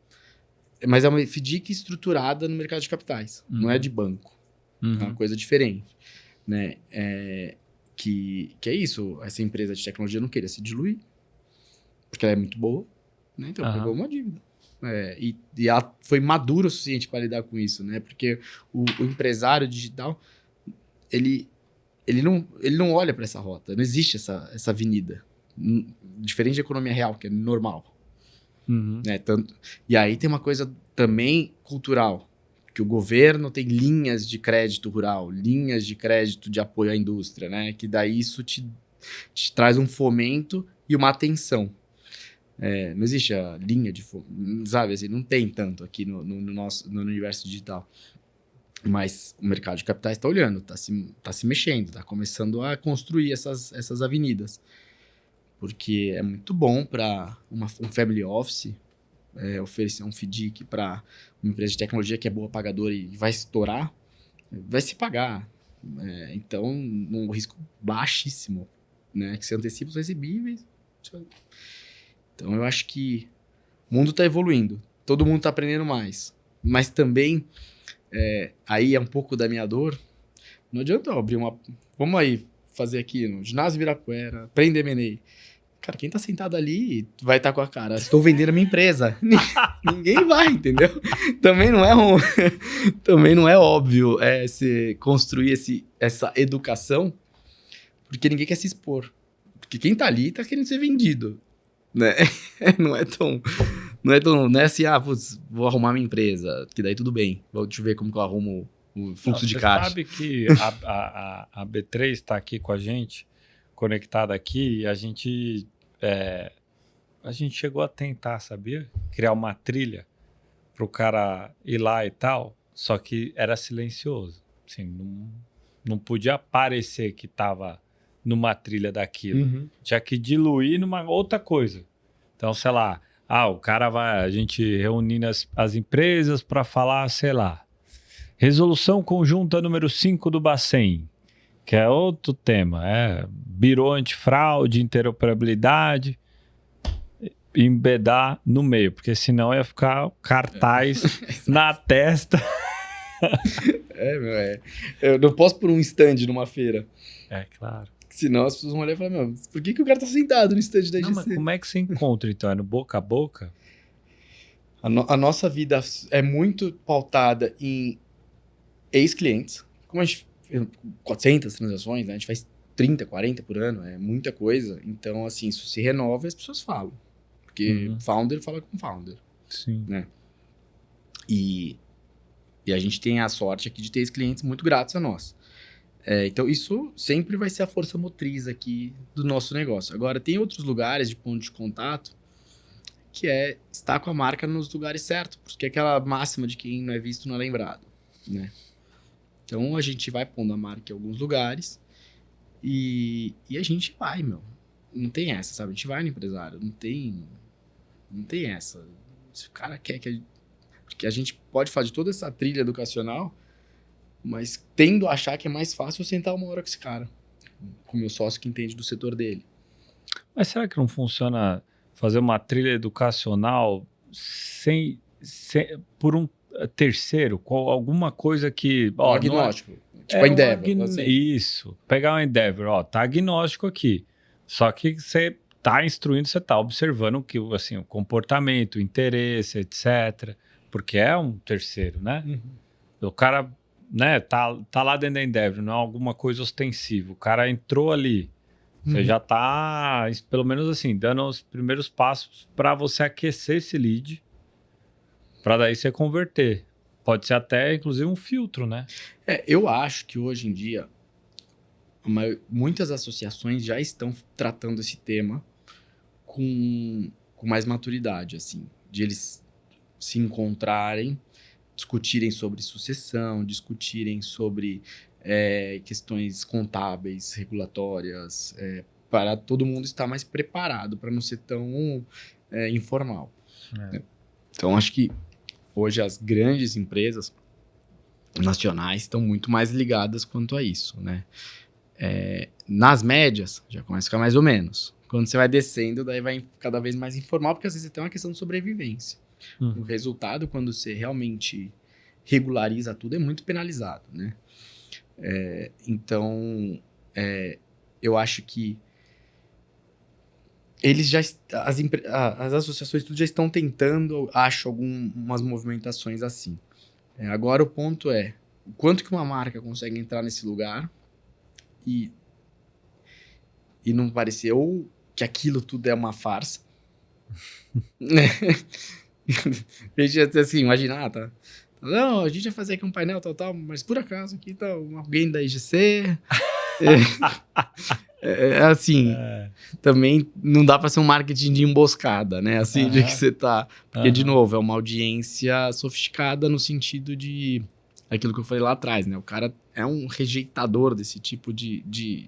mas é uma FDIC estruturada no mercado de capitais. Não é de banco. É uma coisa diferente. Né? Que é isso. Essa empresa de tecnologia não queria se diluir, porque ela é muito boa. Né? Então pegou uma dívida. E ela foi madura o suficiente para lidar com isso, né? Porque o empresário digital, ele não olha para essa rota, não existe essa avenida. Diferente da economia real, que é normal. Né? E aí tem uma coisa também cultural, que o governo tem linhas de crédito rural, linhas de crédito de apoio à indústria, né? Que daí isso te traz um fomento e uma atenção. Não existe a linha de sabe, assim, não tem tanto aqui no universo digital. Mas o mercado de capitais está olhando, está se mexendo, está começando a construir essas avenidas. Porque é muito bom para um family office oferecer um FDIC para uma empresa de tecnologia que é boa pagadora e vai estourar, vai se pagar. Então, um risco baixíssimo, né? Que se antecipa os recebíveis. Então, eu acho que o mundo está evoluindo. Todo mundo está aprendendo mais. Mas também, aí é um pouco da minha dor. Não adianta eu abrir uma... Vamos aí fazer aqui no Ginásio Ibirapuera, aprender M&A. Cara, quem está sentado ali vai estar com a cara, estou vendendo a minha empresa. Ninguém vai, entendeu? Também não é óbvio se construir essa educação, porque ninguém quer se expor. Porque quem está ali está querendo ser vendido. Né? Não é assim, putz, vou arrumar minha empresa, que daí tudo bem. Deixa eu ver como que eu arrumo o fluxo de caixa. Você sabe que a B3 está aqui com a gente, conectada aqui, e a gente chegou a tentar, sabia? Criar uma trilha para o cara ir lá e tal, só que era silencioso. Assim, não podia parecer que estava numa trilha daquilo. Tinha que diluir numa outra coisa. Então, sei lá, o cara a gente reunindo as empresas para falar, sei lá, resolução conjunta número 5 do Bacen, que é outro tema, birô antifraude, interoperabilidade, embedar no meio, porque senão ia ficar cartaz na testa. Eu não posso pôr um stand numa feira. Claro. Senão as pessoas vão olhar e falar, por que o cara tá sentado no stand da IGC? Não, mas como é que você encontra, então? É no boca a boca? A nossa vida é muito pautada em ex-clientes. Como a gente fez 400 transações, né? A gente faz 30, 40 por ano, é muita coisa. Então, assim, isso se renova e as pessoas falam. Porque founder fala com founder. Sim. Né? E a gente tem a sorte aqui de ter esses clientes muito gratos a nós. Então, isso sempre vai ser a força motriz aqui do nosso negócio. Agora, tem outros lugares de ponto de contato que é estar com a marca nos lugares certos, porque é aquela máxima de quem não é visto não é lembrado, né? Então, a gente vai pondo a marca em alguns lugares e a gente vai, meu. Não tem essa, sabe? A gente vai no empresário, não tem essa. Se o cara quer que... Porque a gente pode fazer toda essa trilha educacional, mas tendo a achar que é mais fácil eu sentar uma hora com esse cara, com o meu sócio que entende do setor dele. Mas será que não funciona fazer uma trilha educacional por um terceiro, com alguma coisa que... Um agnóstico. Tipo a Endeavor. Assim. Isso. Pegar um Endeavor, tá agnóstico aqui. Só que você tá instruindo, você tá observando que, assim, o comportamento, o interesse, etc. Porque é um terceiro, né? O cara... né, tá lá dentro da Endeavor, não é alguma coisa ostensiva. O cara entrou ali, você já tá, pelo menos assim, dando os primeiros passos para você aquecer esse lead, para daí você converter. Pode ser até, inclusive, um filtro, né? Eu acho que hoje em dia, muitas associações já estão tratando esse tema com mais maturidade, assim, de eles se encontrarem, discutirem sobre sucessão, discutirem sobre questões contábeis, regulatórias, para todo mundo estar mais preparado, para não ser tão informal. Então, acho que hoje as grandes empresas nacionais estão muito mais ligadas quanto a isso, né? Nas médias, já começa a ficar mais ou menos. Quando você vai descendo, daí vai cada vez mais informal, porque às vezes você tem uma questão de sobrevivência. O resultado, quando você realmente regulariza tudo, é muito penalizado, né? Então, eu acho que eles já as associações tudo já estão tentando, acho, algumas movimentações assim. Agora o ponto é o quanto que uma marca consegue entrar nesse lugar e não parecer ou que aquilo tudo é uma farsa. A gente ia ter assim, imaginar, tá? Não, a gente ia fazer aqui um painel tal, mas por acaso aqui tá alguém da IGC. Assim, também não dá pra ser um marketing de emboscada, né? Assim, de que você tá... Porque, de novo, é uma audiência sofisticada no sentido de... Aquilo que eu falei lá atrás, né? O cara é um rejeitador desse tipo de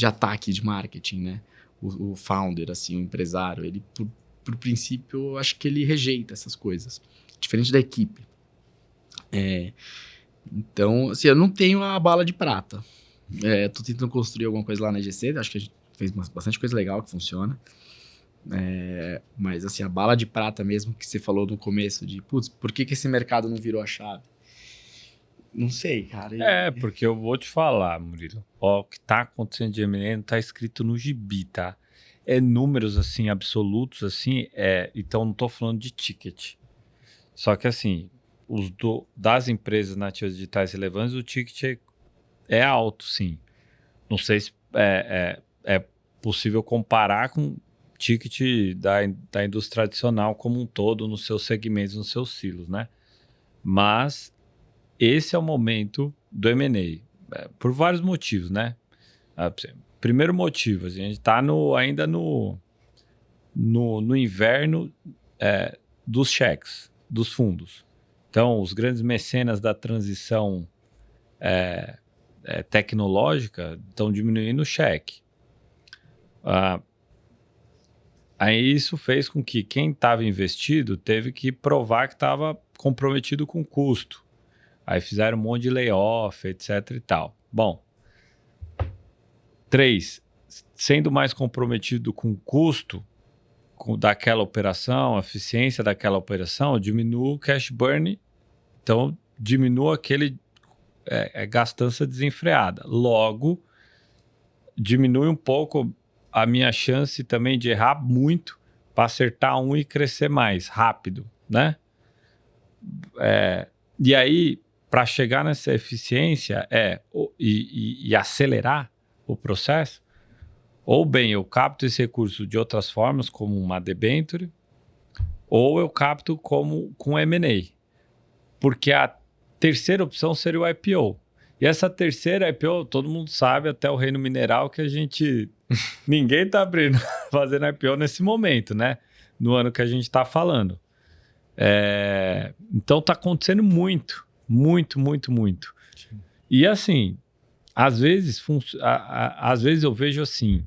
ataque de marketing, né? O founder, assim, o empresário, ele, por princípio, eu acho que ele rejeita essas coisas. Diferente da equipe. Então, assim, eu não tenho a bala de prata. Tô tentando construir alguma coisa lá na EGC, acho que a gente fez bastante coisa legal que funciona. Mas, assim, a bala de prata mesmo que você falou no começo, de, putz, por que esse mercado não virou a chave? Não sei, cara. Porque eu vou te falar, Murilo. O que tá acontecendo de M&A não tá escrito no gibi, tá? Números, assim, absolutos, assim, então não tô falando de ticket. Só que, assim, das empresas nativas digitais relevantes, o ticket é alto, sim. Não sei se é possível comparar com o ticket da indústria tradicional como um todo, nos seus segmentos, nos seus silos, né? Mas esse é o momento do M&A, por vários motivos, né? Primeiro motivo, a gente está ainda no inverno dos cheques, dos fundos. Então, os grandes mecenas da transição tecnológica estão diminuindo o cheque. Aí isso fez com que quem estava investido teve que provar que estava comprometido com o custo. Aí fizeram um monte de layoff, etc e tal. Bom, 3, sendo mais comprometido com o custo daquela operação, a eficiência daquela operação, diminui o cash burn, então diminui aquele gastança desenfreada. Logo, diminui um pouco a minha chance também de errar muito para acertar e crescer mais rápido, né? E aí, para chegar nessa eficiência e acelerar o processo, ou bem eu capto esse recurso de outras formas, como uma debenture, ou eu capto com M&A. Porque a terceira opção seria o IPO. E essa terceira IPO, todo mundo sabe, até o Reino Mineral, que ninguém está fazendo IPO nesse momento, né? No ano que a gente está falando. Então está acontecendo muito. E assim, às vezes eu vejo assim,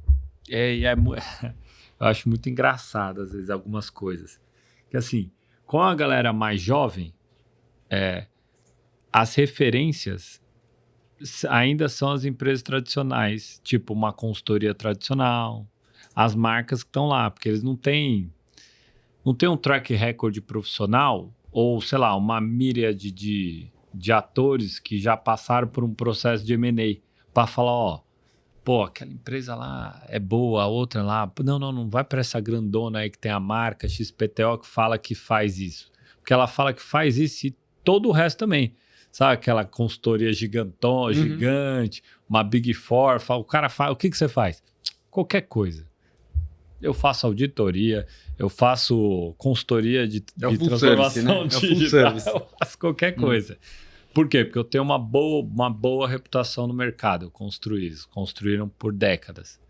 eu acho muito engraçado, às vezes, algumas coisas. Que assim, com a galera mais jovem, as referências ainda são as empresas tradicionais, tipo uma consultoria tradicional, as marcas que estão lá, porque eles não têm um track record profissional, ou, sei lá, uma míriade de atores que já passaram por um processo de M&A para falar, ó, pô, aquela empresa lá é boa, a outra lá, não vai para essa grandona aí que tem a marca XPTO que fala que faz isso. Porque ela fala que faz isso e todo o resto também. Sabe aquela consultoria gigante, uma Big Four, o cara fala, o que você faz? Qualquer coisa. Eu faço auditoria, eu faço consultoria de transformação digital, eu faço qualquer coisa. Por quê? Porque eu tenho uma boa reputação no mercado. Eu construíram por décadas.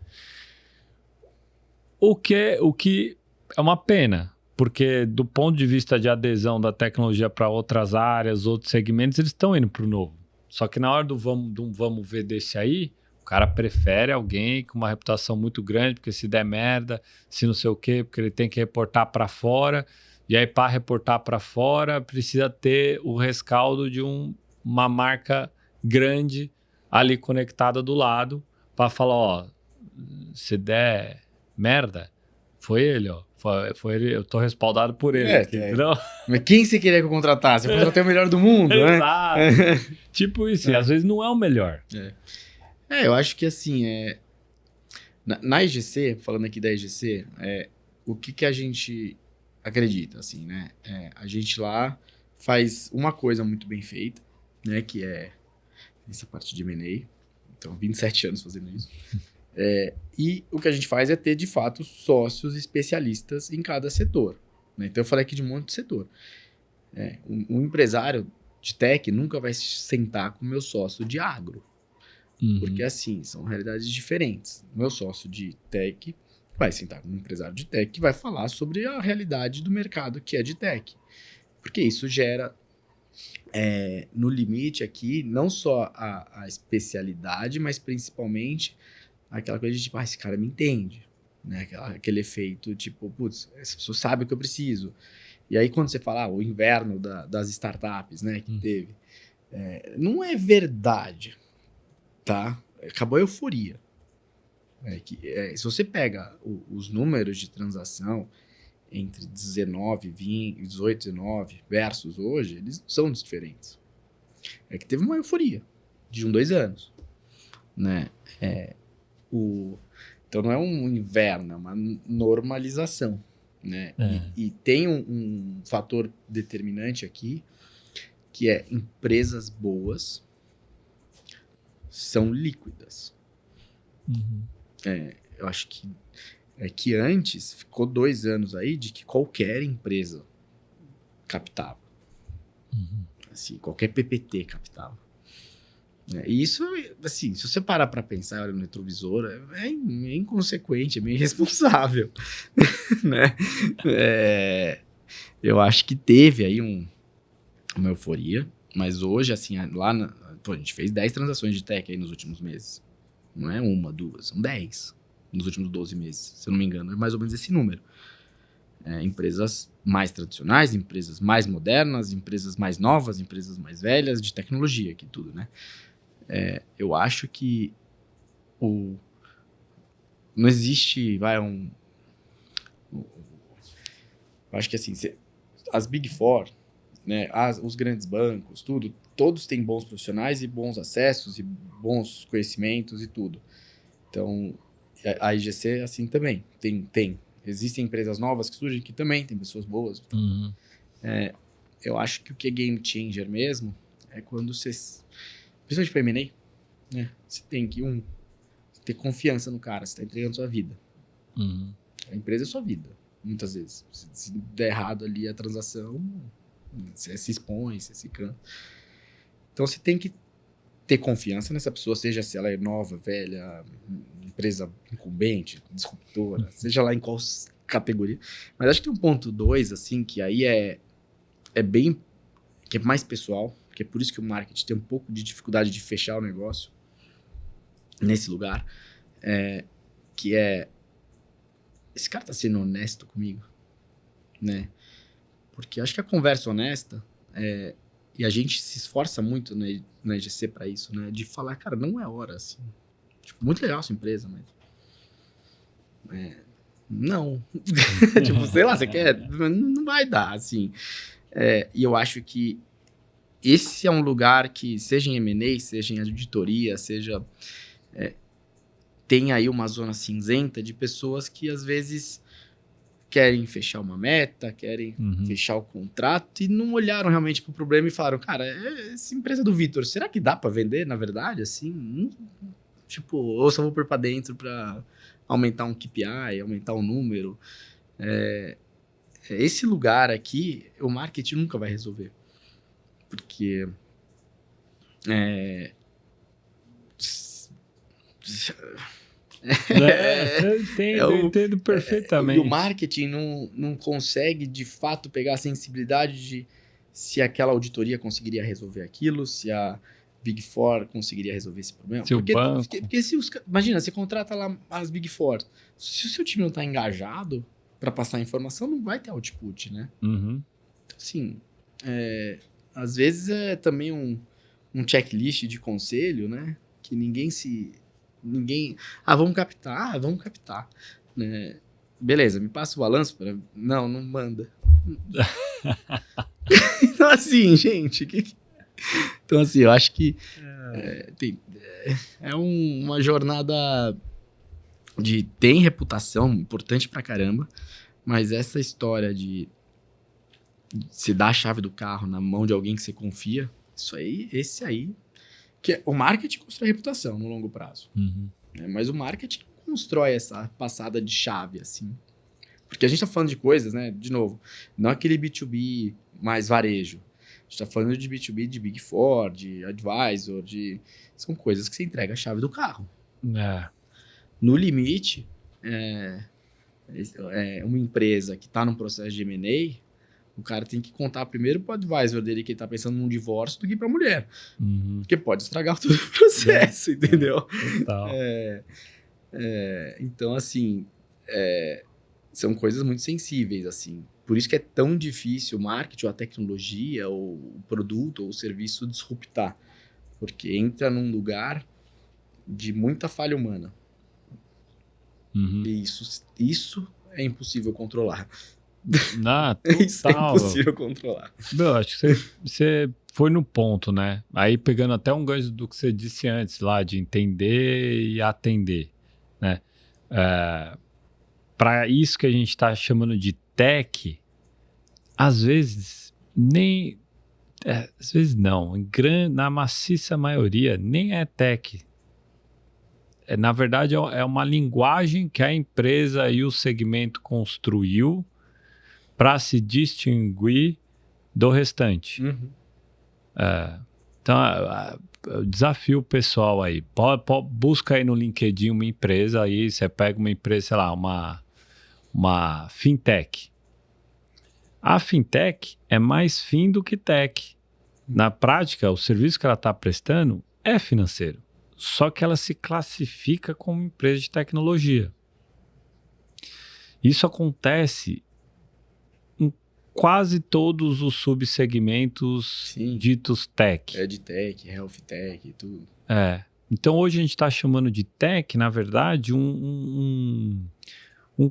O que é uma pena, porque do ponto de vista de adesão da tecnologia para outras áreas, outros segmentos, eles estão indo para o novo. Só que na hora do vamos ver desse aí, o cara prefere alguém com uma reputação muito grande, porque se der merda, se não sei o quê, porque ele tem que reportar para fora. E aí, para reportar para fora, precisa ter o rescaldo de uma marca grande ali conectada do lado para falar, ó, se der merda, foi ele, ó. Foi ele, eu tô respaldado por ele. Entendeu? Mas quem você queria que eu contratasse? Eu contratei o melhor do mundo, né? Exato. Tipo isso, e às vezes não é o melhor. Eu acho que assim, na EGC, falando aqui da EGC, o que a gente acredita, assim, né? A gente lá faz uma coisa muito bem feita, né? Que é essa parte de M&A. Então, 27 anos fazendo isso. E o que a gente faz é ter, de fato, sócios especialistas em cada setor. Né? Então, eu falei aqui de um monte de setor. Um empresário de tech nunca vai se sentar com o meu sócio de agro. Porque, assim, são realidades diferentes. O meu sócio de tech vai sentar com um empresário de tech que vai falar sobre a realidade do mercado que é de tech. Porque isso gera, no limite aqui, não só a especialidade, mas principalmente aquela coisa de, tipo, esse cara me entende. Né? Aquele efeito, tipo, putz, essa pessoa sabe o que eu preciso. E aí, quando você fala, o inverno das startups, né, que teve, não é verdade. Tá? Acabou a euforia. Se você pega os números de transação entre 18, 19 versus hoje, eles são diferentes. É que teve uma euforia de 2 anos. Né? Então não é um inverno, é uma normalização. Né? E tem um fator determinante aqui, que é empresas boas são líquidas. Eu acho que antes ficou 2 anos aí de que qualquer empresa captava. Assim, qualquer PPT captava. E isso, assim, se você parar para pensar, olha no retrovisor, é inconsequente, é meio irresponsável. Né? Eu acho que teve aí uma euforia, mas hoje, assim, lá a gente fez 10 transações de tech aí nos últimos meses. Não é 1, 2, são 10 nos últimos 12 meses, se eu não me engano. É mais ou menos esse número. Empresas mais tradicionais, empresas mais modernas, empresas mais novas, empresas mais velhas, de tecnologia, aqui tudo, né? Eu acho que não existe, eu acho que assim, as Big Four, né, os grandes bancos, todos têm bons profissionais e bons acessos e bons conhecimentos e tudo. Então, a IGC é assim também. Existem empresas novas que surgem que também tem pessoas boas. Eu acho que o que é game changer mesmo é quando você, principalmente para M&A, né, você tem que ter confiança no cara, você está entregando sua vida. A empresa é sua vida. muitas vezes. Se der errado ali a transação, você se expõe, você se canta. Então você tem que ter confiança nessa pessoa, seja se ela é nova, velha, empresa incumbente, disruptora, seja lá em qual categoria. Mas acho que tem um ponto 2, assim, que aí é bem, que é mais pessoal, que é por isso que o marketing tem um pouco de dificuldade de fechar o negócio nesse lugar, que é, esse cara tá sendo honesto comigo, né? Porque acho que a conversa honesta, e a gente se esforça muito na EGC para isso, né? De falar, cara, não é hora, assim. Tipo, muito legal a sua empresa, mas... não. Tipo, sei lá, você quer... Não vai dar, assim. E eu acho que esse é um lugar que, seja em M&A, seja em auditoria, seja... tem aí uma zona cinzenta de pessoas que, às vezes... querem fechar uma meta, querem fechar o contrato e não olharam realmente pro problema e falaram, cara, essa empresa do Vitor, será que dá para vender, na verdade, assim? Tipo, ou só vou pôr para dentro para aumentar um KPI, aumentar um número. Esse lugar aqui, o marketing nunca vai resolver. Porque... eu entendo perfeitamente. E o marketing não consegue, de fato, pegar a sensibilidade de se aquela auditoria conseguiria resolver aquilo, se a Big Four conseguiria resolver esse problema. Se o banco... Porque imagina, você contrata lá as Big Four. Se o seu time não está engajado para passar a informação, não vai ter output, né? Então, assim, às vezes é também um checklist de conselho, né? Que ninguém... vamos captar. Né? Beleza, me passa o balanço. Não manda. Então, assim, gente... Então, assim, eu acho que uma jornada tem reputação importante pra caramba, mas essa história de se dar a chave do carro na mão de alguém que você confia, esse aí... que o marketing constrói reputação no longo prazo. Né? Mas o marketing constrói essa passada de chave, assim. Porque a gente tá falando de coisas, né? De novo, não aquele B2B mais varejo. A gente tá falando de B2B de Big Four, de Advisor, são coisas que você entrega a chave do carro. No limite, uma empresa que tá num processo de M&A, o cara tem que contar primeiro pro advisor dele que ele tá pensando num divórcio do que pra mulher. Porque pode estragar todo o processo, entendeu? Total. Então, assim, são coisas muito sensíveis, assim. Por isso que é tão difícil o marketing, ou a tecnologia, ou o produto, ou o serviço disruptar. Porque entra num lugar de muita falha humana. E isso é impossível controlar. Isso é impossível controlar. Meu, acho que você foi no ponto, né? Aí pegando até um gancho do que você disse antes lá, de entender e atender, né? Para isso que a gente está chamando de tech, às vezes nem... às vezes não, na maciça maioria, nem é tech. Na verdade, é uma linguagem que a empresa e o segmento construiu para se distinguir do restante. Então, eu desafio o pessoal aí. Busca aí no LinkedIn uma empresa, aí você pega uma empresa, sei lá, uma fintech. A fintech é mais fin do que tech. Na prática, o serviço que ela está prestando é financeiro. Só que ela se classifica como empresa de tecnologia. Isso acontece em quase todos os subsegmentos ditos tech. EdTech, Health Tech e tudo. Então, hoje a gente está chamando de tech, na verdade, um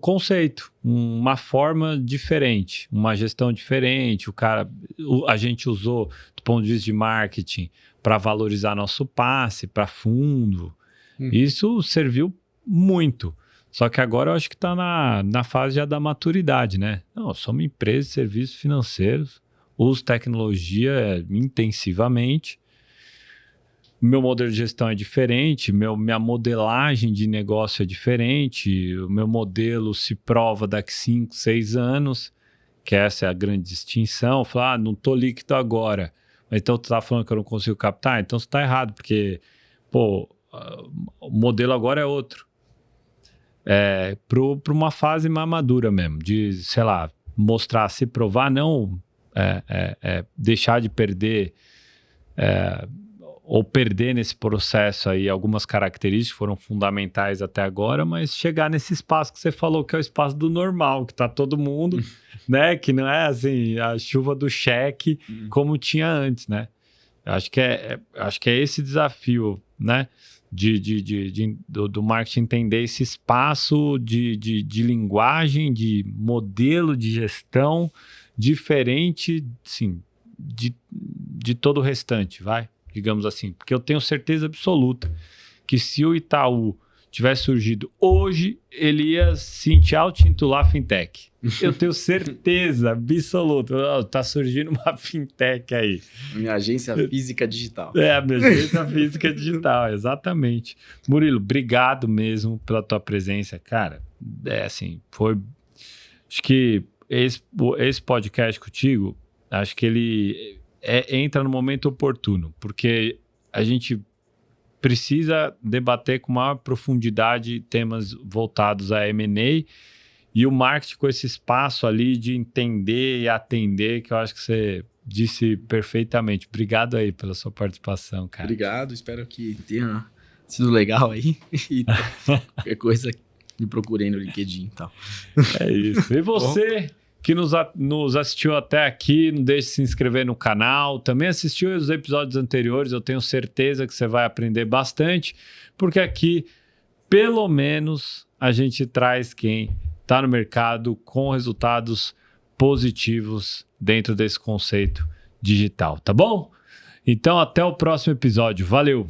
conceito, uma forma diferente, uma gestão diferente. A gente usou, do ponto de vista de marketing, para valorizar nosso passe, para fundo. Isso serviu muito. Só que agora eu acho que está na fase já da maturidade, né? Não, eu sou uma empresa de serviços financeiros, uso tecnologia intensivamente. meu modelo de gestão é diferente, minha modelagem de negócio é diferente, o meu modelo se prova daqui 5, 6 anos, que essa é a grande distinção. Falar, não estou líquido agora, mas então tu está falando que eu não consigo captar? Então você está errado, porque o modelo agora é outro. Para uma fase mais madura mesmo, de, sei lá, mostrar, se provar, não deixar de perder... ou perder nesse processo aí algumas características que foram fundamentais até agora, mas chegar nesse espaço que você falou, que é o espaço do normal, que tá todo mundo, né? Que não é assim, a chuva do cheque como tinha antes, né? Acho que é esse desafio, né? Do marketing entender esse espaço de linguagem, de modelo de gestão diferente, sim, de todo o restante, digamos assim, porque eu tenho certeza absoluta que se o Itaú tivesse surgido hoje, ele ia se intitular fintech. Eu tenho certeza absoluta. Tá surgindo uma fintech aí. Minha agência física digital. A minha agência física digital, exatamente. Murilo, obrigado mesmo pela tua presença, cara. Assim, foi... Acho que esse podcast contigo, acho que ele... entra no momento oportuno, porque a gente precisa debater com maior profundidade temas voltados a M&A e o marketing com esse espaço ali de entender e atender, que eu acho que você disse perfeitamente. Obrigado aí pela sua participação, cara. Obrigado, espero que tenha sido legal aí. E qualquer coisa, me procurei no LinkedIn e tal. É isso. E você... que nos assistiu até aqui, não deixe de se inscrever no canal, também assistiu os episódios anteriores, eu tenho certeza que você vai aprender bastante, porque aqui, pelo menos, a gente traz quem está no mercado com resultados positivos dentro desse conceito digital, tá bom? Então, até o próximo episódio. Valeu!